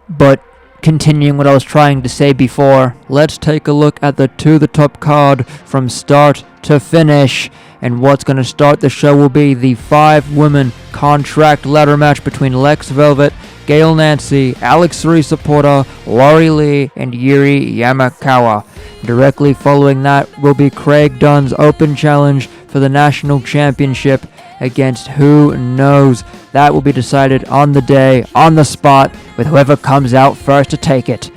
But continuing what I was trying to say before, let's take a look at the To The Top card from start to finish. And what's going to start the show will be the 5-woman contract ladder match between Lex Velvet, Gale Nancy, Alex Theresa-Porter, Lori Lee, and Yuri Yamakawa. Directly following that will be Craig Dunn's open challenge for the national championship against who knows. That will be decided on the day, on the spot, with whoever comes out first to take it.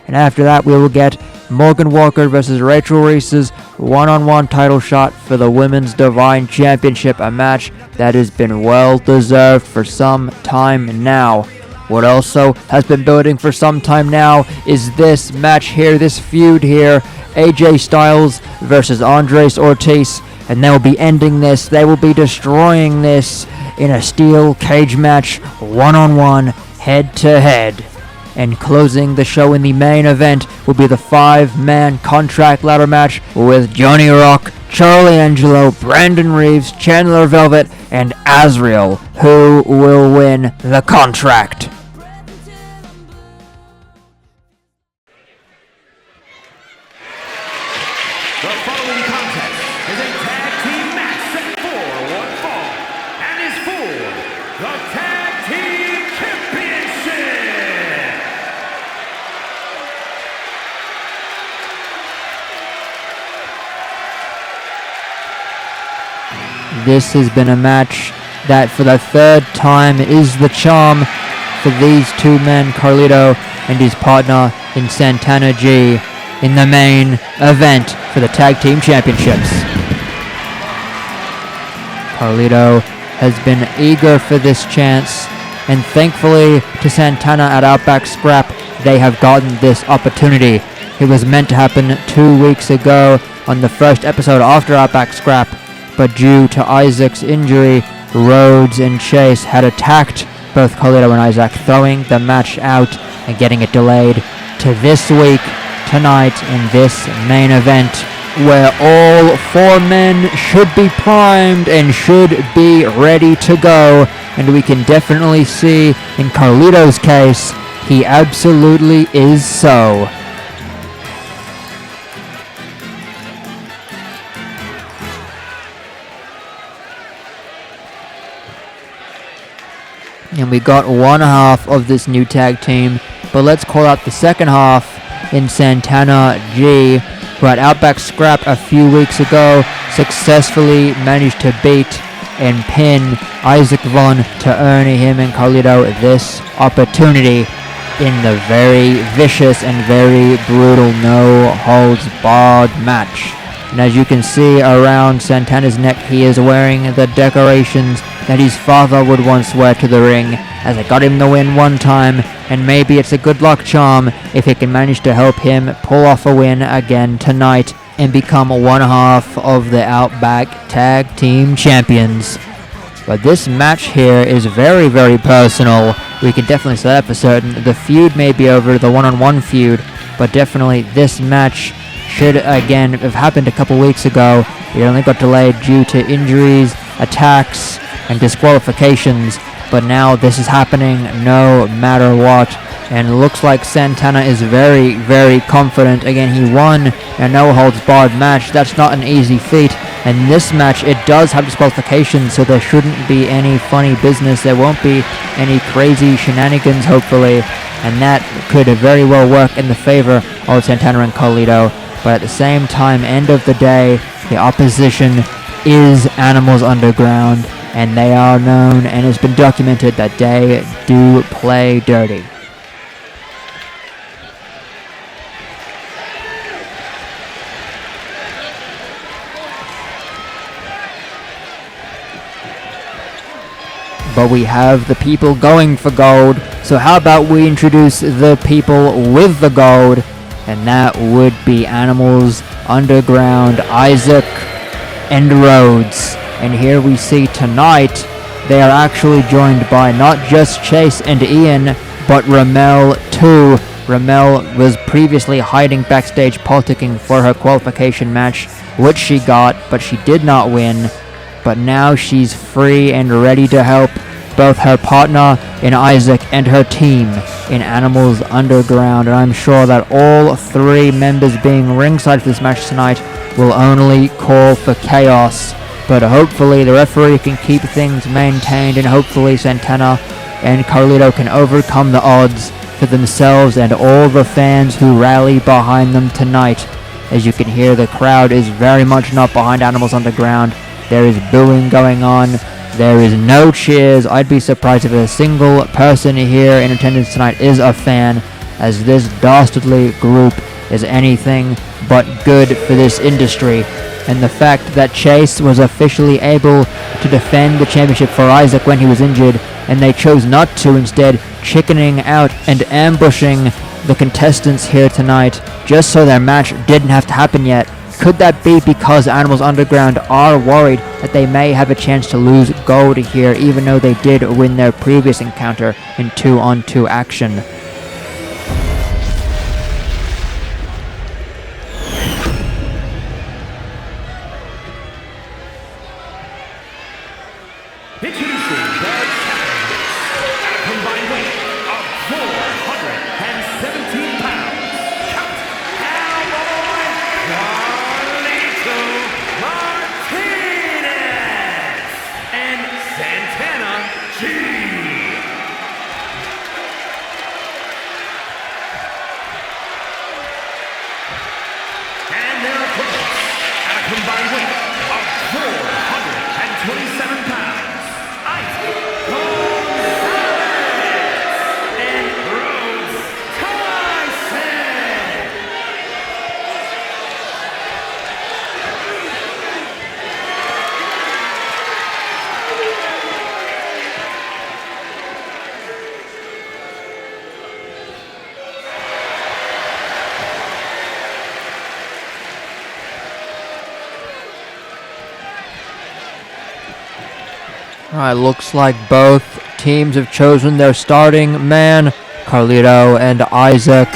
And after that we will get Morgan Walker versus Rachel Reese's one-on-one title shot for the Women's Divine Championship, a match that has been well deserved for some time now. What also has been building for some time now is this match here, this feud here, AJ Styles versus Andres Ortiz, and they will be ending this, they will be destroying this in a steel cage match, one-on-one, head-to-head. And closing the show in the main event will be the 5-man contract ladder match with Johnny Rock, Charlie Angelo, Brandon Reeves, Chandler Velvet, and Azriel, who will win the contract. The following contest is a tag team match set for one fall and is for the Tag Team Championship. This has been a match that for the third time is the charm for these two men, Carlito and his partner in Santana G, in the main event for the Tag Team Championships. Carlito has been eager for this chance, and thankfully to Santana at Outback Scrap, they have gotten this opportunity. It was meant to happen 2 weeks ago on the first episode after Outback Scrap, but due to Isaac's injury, Rhodes and Chase had attacked both Carlito and Isaac, throwing the match out and getting it delayed to this week, tonight, in this main event, where all 4 men should be primed and should be ready to go. And we can definitely see in Carlito's case, he absolutely is so. And we got one half of this new tag team, but let's call out the second half in Santana G, who at Outback Scrap a few weeks ago successfully managed to beat and pin Isaac Von to earn him and Carlito this opportunity in the very vicious and very brutal no-holds-barred match. And as you can see around Santana's neck, he is wearing the decorations that his father would once wear to the ring, as it got him the win one time, and maybe it's a good luck charm if it can manage to help him pull off a win again tonight and become one half of the Outback Tag Team Champions. But this match here is very, very personal. We can definitely say that for certain. The feud may be over, the one-on-one feud, but definitely this match should again have happened a couple weeks ago. It only got delayed due to injuries, attacks, and disqualifications, but now this is happening no matter what, and it looks like Santana is very, very confident. Again, he won a no-holds-barred match. That's not an easy feat, and this match, it does have disqualifications, so there shouldn't be any funny business. There won't be any crazy shenanigans, hopefully, and that could very well work in the favor of Santana and Carlito. But at the same time, end of the day, the opposition is Animals Underground, and they are known, and it's been documented that they do play dirty. But we have the people going for gold, so how about we introduce the people with the gold? And that would be Animals Underground, Isaac and Rhodes. And here we see tonight they are actually joined by not just Chase and Ian, but Ramel too. Ramel was previously hiding backstage politicking for her qualification match, which she got, but she did not win. But now she's free and ready to help both her partner in Isaac and her team in Animals Underground, and I'm sure that all three members being ringside for this match tonight will only call for chaos, but hopefully the referee can keep things maintained, and hopefully Santana and Carlito can overcome the odds for themselves and all the fans who rally behind them tonight. As you can hear, the crowd is very much not behind Animals Underground. There is booing going on. There is no cheers. I'd be surprised if a single person here in attendance tonight is a fan, as this dastardly group is anything but good for this industry. And the fact that Chase was officially able to defend the championship for Isaac when he was injured, and they chose not to, instead chickening out and ambushing the contestants here tonight just so their match didn't have to happen yet. Could that be because Animals Underground are worried that they may have a chance to lose gold here, even though they did win their previous encounter in 2-on-2 action? Introducing the at a combined weight of 417 pounds, Count Cowboy Carlito Martinez and Santana G. And their opponents at a combined weight of 427 pounds. Alright, looks like both teams have chosen their starting man. Carlito and Isaac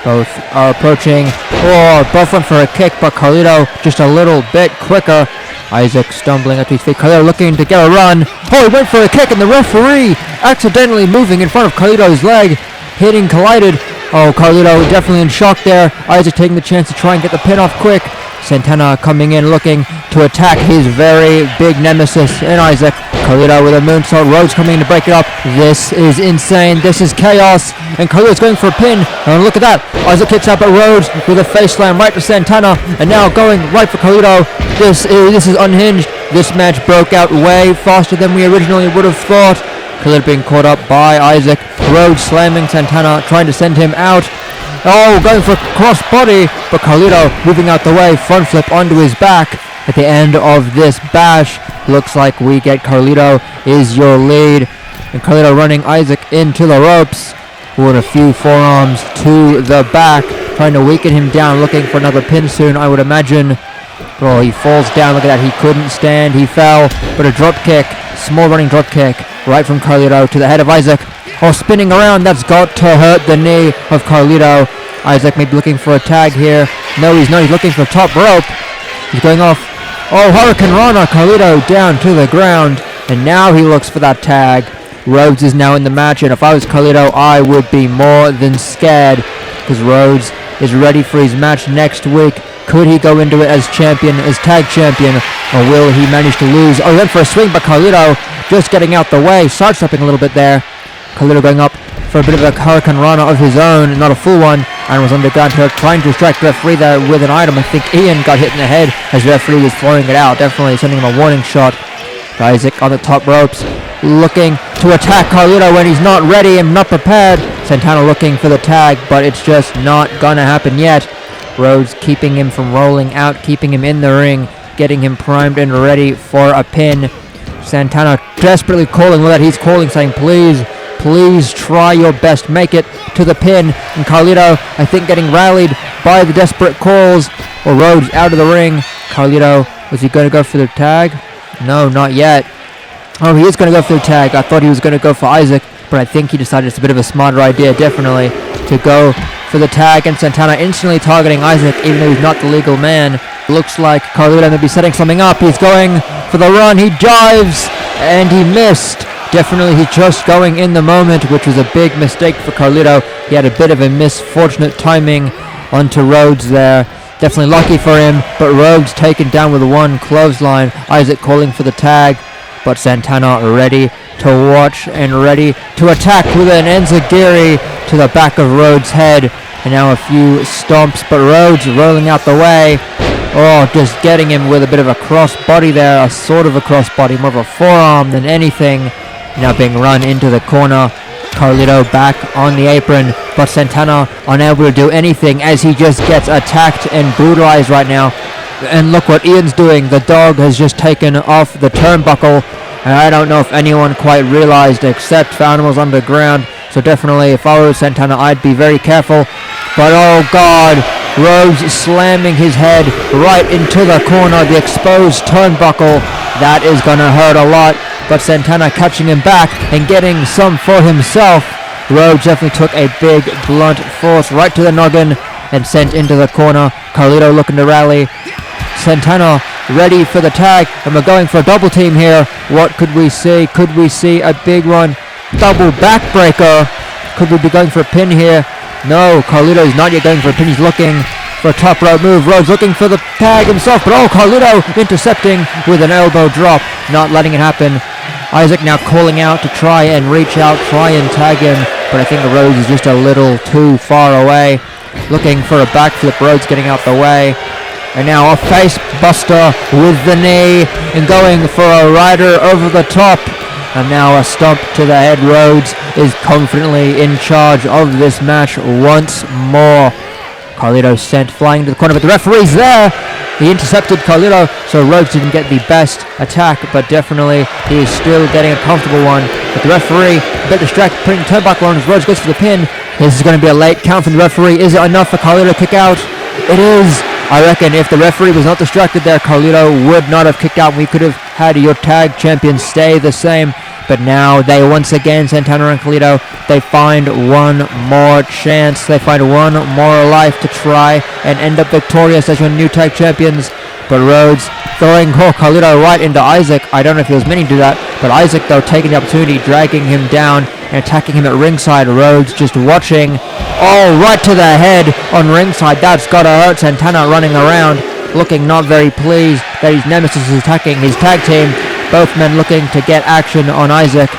both are approaching. Oh, both went for a kick, but Carlito just a little bit quicker. Isaac stumbling up to his feet. Carlito looking to get a run. Oh, he went for a kick, and the referee accidentally moving in front of Carlito's leg. Collided. Oh, Carlito definitely in shock there. Isaac taking the chance to try and get the pin off quick. Santana coming in looking to attack his very big nemesis in Isaac. Carlito with a moonsault. Rhodes coming in to break it up. This is insane. This is chaos. And Carlito's going for a pin. And look at that. Isaac kicks out at Rhodes with a face slam right to Santana. And now going right for Carlito. This is unhinged. This match broke out way faster than we originally would have thought. Carlito being caught up by Isaac. Rhodes slamming Santana, trying to send him out. Oh, going for a crossbody, but Carlito moving out the way, front flip onto his back. At the end of this bash, looks like we get Carlito is your lead. And Carlito running Isaac into the ropes with a few forearms to the back, trying to weaken him down, looking for another pin soon, I would imagine. Oh, he falls down, look at that, he couldn't stand, he fell, but a drop kick, small running drop kick, right from Carlito to the head of Isaac. Oh, spinning around, that's got to hurt the knee of Carlito. Isaac may be looking for a tag here. No, he's not, he's looking for top rope. He's going off. Oh, Hurricane Rana, Carlito down to the ground, and now he looks for that tag. Rhodes is now in the match, and if I was Carlito, I would be more than scared, because Rhodes is ready for his match next week. Could he go into it as champion, as tag champion, or will he manage to lose? Oh, he went for a swing, but Carlito just getting out the way, sidestepping a little bit there. Carlito going up for a bit of a Hurricane Rana of his own, not a full one, and was underground here, trying to distract the referee there with an item. I think Ian got hit in the head as the referee was throwing it out, definitely sending him a warning shot. Isaac on the top ropes, looking to attack Carlito when he's not ready and not prepared. Santana looking for the tag, but it's just not gonna happen yet. Rhodes keeping him from rolling out, keeping him in the ring, getting him primed and ready for a pin. Santana desperately calling, well, that he's calling, saying, please, please try your best, make it to the pin. And Carlito, I think, getting rallied by the desperate calls. Or Rhodes out of the ring. Carlito, was he going to go for the tag? No, not yet. Oh, he is going to go for the tag. I thought he was going to go for Isaac, but I think he decided it's a bit of a smarter idea, definitely, to go for the tag. And Santana instantly targeting Isaac, even though he's not the legal man. Looks like Carlito may be setting something up. He's going for the run. He dives, and he missed. Definitely, he's just going in the moment, which was a big mistake for Carlito. He had a bit of a misfortunate timing onto Rhodes there. Definitely lucky for him, but Rhodes taken down with one clothesline. Isaac calling for the tag, but Santana ready to watch and ready to attack with an enziguri to the back of Rhodes' head. And now a few stomps, but Rhodes rolling out the way. Oh, just getting him with a bit of a cross body there, a sort of a cross body, more of a forearm than anything. Now being run into the corner. Carlito back on the apron, but Santana unable to do anything as he just gets attacked and brutalized right now. And look what Ian's doing. The dog has just taken off the turnbuckle, and I don't know if anyone quite realized except for Animals Underground. So definitely, if I was Santana, I'd be very careful. But oh god, Rhodes slamming his head right into the corner, the exposed turnbuckle. That is gonna hurt a lot. But Santana catching him back and getting some for himself. Rhodes definitely took a big blunt force right to the noggin and sent into the corner. Carlito looking to rally. Santana ready for the tag, and we're going for a double team here. What could we see? Could we see a big one? Double backbreaker. Could we be going for a pin here? No, Carlito is not yet going for a pin. He's looking for a top rope move. Rhodes looking for the tag himself, but oh, Carlito intercepting with an elbow drop, not letting it happen. Isaac now calling out to try and reach out, try and tag him, but I think Rhodes is just a little too far away. Looking for a backflip, Rhodes getting out the way. And now a face buster with the knee and going for a rider over the top. And now a stomp to the head. Rhodes is confidently in charge of this match once more. Carlito sent flying to the corner, but the referee's there. He intercepted Carlito, so Rhodes didn't get the best attack, but definitely he is still getting a comfortable one. But the referee, a bit distracted, putting the turnbuckle on as Rhodes goes for the pin. This is going to be a late count from the referee. Is it enough for Carlito to kick out? It is. I reckon if the referee was not distracted there, Carlito would not have kicked out. We could have had your tag champions stay the same. But now they once again, Santana and Carlito, they find one more chance. They find one more life to try and end up victorious as your new tag champions. But Rhodes throwing Carlito right into Isaac. I don't know if he was meaning to do that, but Isaac though taking the opportunity, dragging him down and attacking him at ringside. Rhodes just watching. Oh, right to the head on ringside. That's gotta hurt. Santana running around, looking not very pleased that his nemesis is attacking his tag team. Both men looking to get action on Isaac.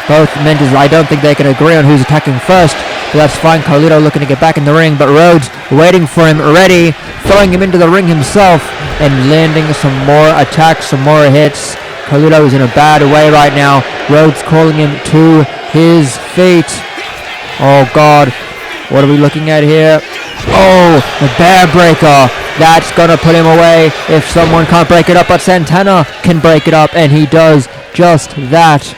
Both men, I don't think they can agree on who's attacking first, but that's fine. Carlito looking to get back in the ring, but Rhodes waiting for him, ready, throwing him into the ring himself. and landing some more attacks, some more hits. Carlito is in a bad way right now. Rhodes calling him to his feet. Oh God, what are we looking at here? Oh, the bear breaker. That's gonna put him away if someone can't break it up, but Santana can break it up, and he does just that.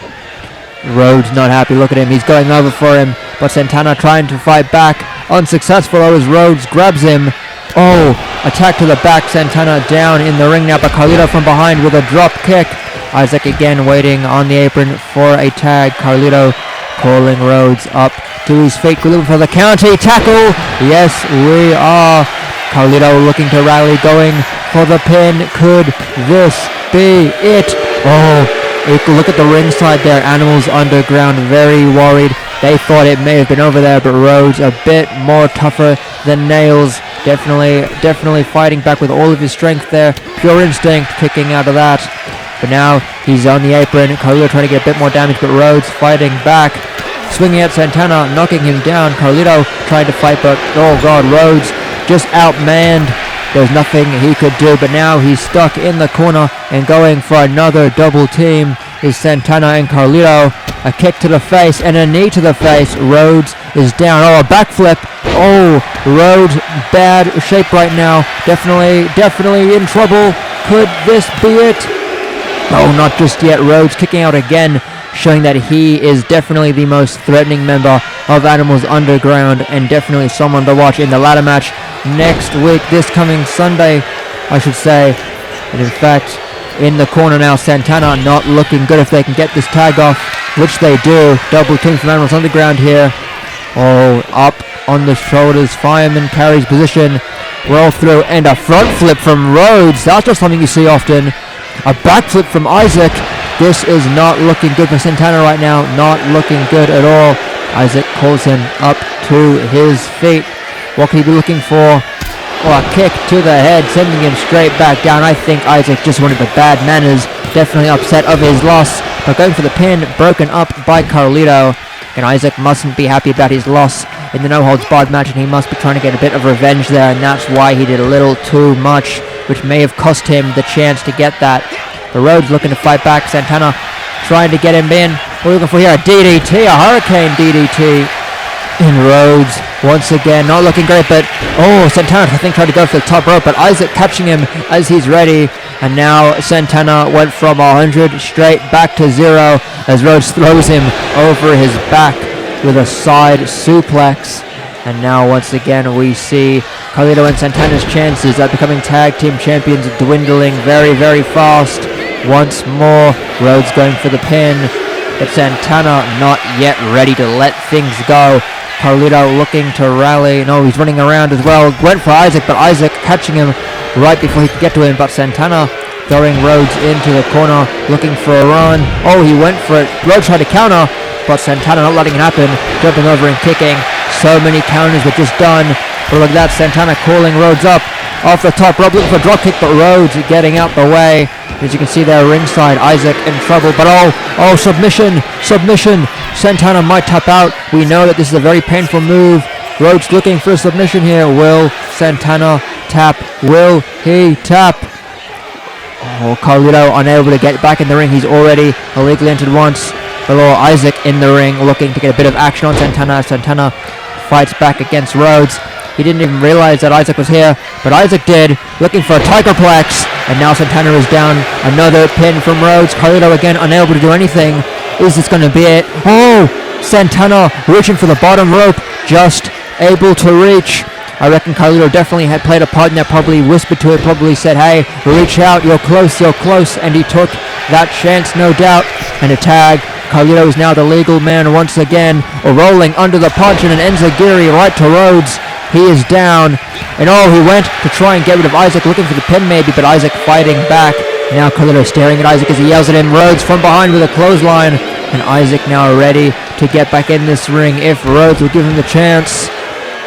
Rhodes not happy. Look at him. He's going over for him, but Santana trying to fight back. Unsuccessful as Rhodes grabs him. Oh, attack to the back. Santana down in the ring now, but Carlito from behind with a drop kick. Isaac again waiting on the apron for a tag. Carlito calling Rhodes up to his feet. We're looking for the counter tackle. Yes, we are. Carlito looking to rally, going for the pin. Could this be it? Oh, look at the ringside there. Animals Underground very worried. They thought it may have been over there, but Rhodes a bit more tougher than nails. Definitely fighting back with all of his strength there. Pure instinct kicking out of that. But now he's on the apron. Carlito trying to get a bit more damage, but Rhodes fighting back. Swinging at Santana, knocking him down. Carlito trying to fight, but oh God, Rhodes just outmanned. There's nothing he could do, but now he's stuck in the corner and going for another double team is Santana and Carlito. A kick to the face and a knee to the face. Rhodes is down. Oh, a backflip. Oh, Rhodes bad shape right now. Definitely in trouble. Could this be it? Oh, not just yet. Rhodes kicking out again, showing that he is definitely the most threatening member of Animals Underground and definitely someone to watch in the ladder match next week, this coming Sunday, I should say. And in fact, in the corner now, Santana not looking good if they can get this tag off, which they do. Double team from Animals Underground here. Oh, up on the shoulders. Fireman carries position. Roll through and a front flip from Rhodes. That's not something you see often. A backflip from Isaac. This is not looking good for Santana right now. Not looking good at all. Isaac calls him up to his feet. What could he be looking for? Oh, a kick to the head, sending him straight back down. I think Isaac just wanted the bad manners. Definitely upset of his loss. But going for the pin, broken up by Carlito. And Isaac mustn't be happy about his loss in the no-holds-barred match, and he must be trying to get a bit of revenge there, and that's why he did a little too much, which may have cost him the chance to get that. The Rhodes looking to fight back. Santana trying to get him in. We're looking for here a DDT, a Hurricane DDT. In Rhodes once again, not looking great, but oh, Santana I think tried to go for the top rope, but Isaac catching him as he's ready. And now Santana went from 100 straight back to 0 as Rhodes throws him over his back with a side suplex. And now once again we see Carlito and Santana's chances at becoming tag team champions dwindling very fast. Once more, Rhodes going for the pin, but Santana not yet ready to let things go. Carlito looking to rally. No, he's running around as well. Went for Isaac, but Isaac catching him right before he could get to him. But Santana throwing Rhodes into the corner, looking for a run. Oh, he went for it. Rhodes tried to counter, but Santana not letting it happen. Jumping over and kicking. So many counters were just done. But look at that, Santana calling Rhodes up off the top rope, looking for a drop kick, but Rhodes getting out the way. As you can see there, ringside, Isaac in trouble, but oh, submission. Santana might tap out. We know that this is a very painful move. Rhodes looking for a submission here. Will Santana tap? Will he tap? Oh, Carlito unable to get back in the ring. He's already illegally entered once. Below, Isaac in the ring looking to get a bit of action on Santana. Santana fights back against Rhodes. He didn't even realize that Isaac was here, but Isaac did, looking for a Tigerplex, and now Santana is down. Another pin from Rhodes. Carlito again unable to do anything. Is this going to be it? Oh, Santana reaching for the bottom rope, just able to reach. I reckon Carlito definitely had played a part in that, probably whispered to it, probably said, hey, reach out, you're close, and he took that chance, no doubt, and a tag. Carlito is now the legal man once again, rolling under the punch, and an enziguri right to Rhodes. He is down, and he went to try and get rid of Isaac, looking for the pin maybe, but Isaac fighting back. Now Carlito staring at Isaac as he yells at him. Rhodes from behind with a clothesline, and Isaac now ready to get back in this ring if Rhodes will give him the chance.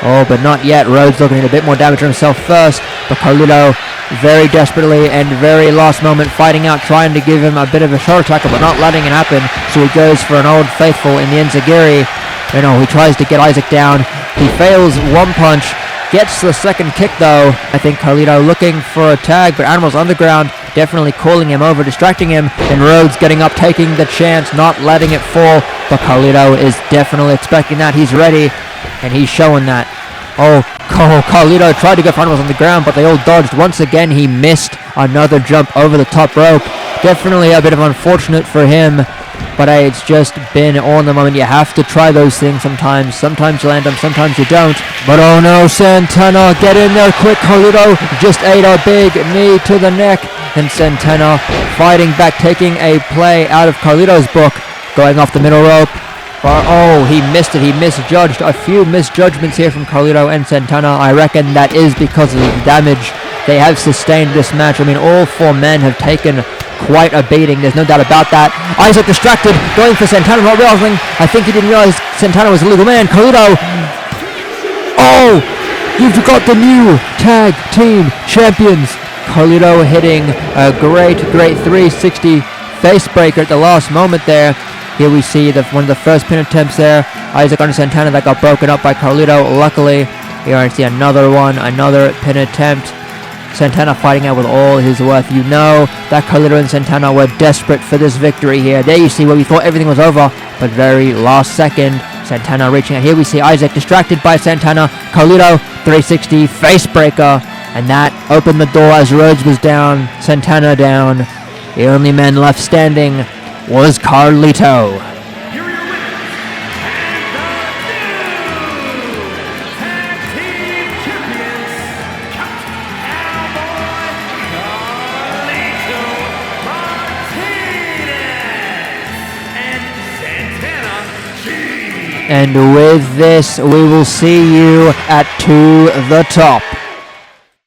Oh, but not yet. Rhodes looking at a bit more damage on himself first, but Carlito very desperately and very last moment fighting out, trying to give him a bit of a short tackle, but not letting it happen, so he goes for an old faithful in the enziguri. He tries to get Isaac down. He fails one punch, Gets the second kick though. I think Carlito looking for a tag, but Animal's on the ground, definitely calling him over, distracting him. And Rhodes getting up, taking the chance, not letting it fall. But Carlito is definitely expecting that. He's ready, and he's showing that. Oh, Carlito tried to get Animals on the ground, but they all dodged. Once again, he missed another jump over the top rope. Definitely a bit of unfortunate for him, but it's just been on the moment. You have to try those things sometimes. Sometimes you land them, sometimes you don't. But oh no, Santana, get in there quick. Carlito just ate a big knee to the neck. And Santana fighting back, taking a play out of Carlito's book, going off the middle rope. Oh, he missed it. He misjudged. A few misjudgments here from Carlito and Santana. I reckon that is because of the damage they have sustained this match. I mean, all four men have taken quite a beating. There's no doubt about that. Isaac distracted, going for Santana, not realizing. I think he didn't realize Santana was a legal man. Carlito. Oh, you've got the new tag team champions. Carlito hitting a great 360 face breaker at the last moment there. Here we see one of the first pin attempts there. Isaac on Santana that got broken up by Carlito. Luckily, here I see another one, another pin attempt. Santana fighting out with all his worth. You know that Carlito and Santana were desperate for this victory here. There you see where we thought everything was over, but very last second, Santana reaching out. Here we see Isaac distracted by Santana. Carlito, 360 face breaker, and that opened the door as Rhodes was down, Santana down. The only man left standing was Carlito. Here are your winners, and the new tag team champions, Carlito Martinez and Santana G. And with this, we will see you at To The Top.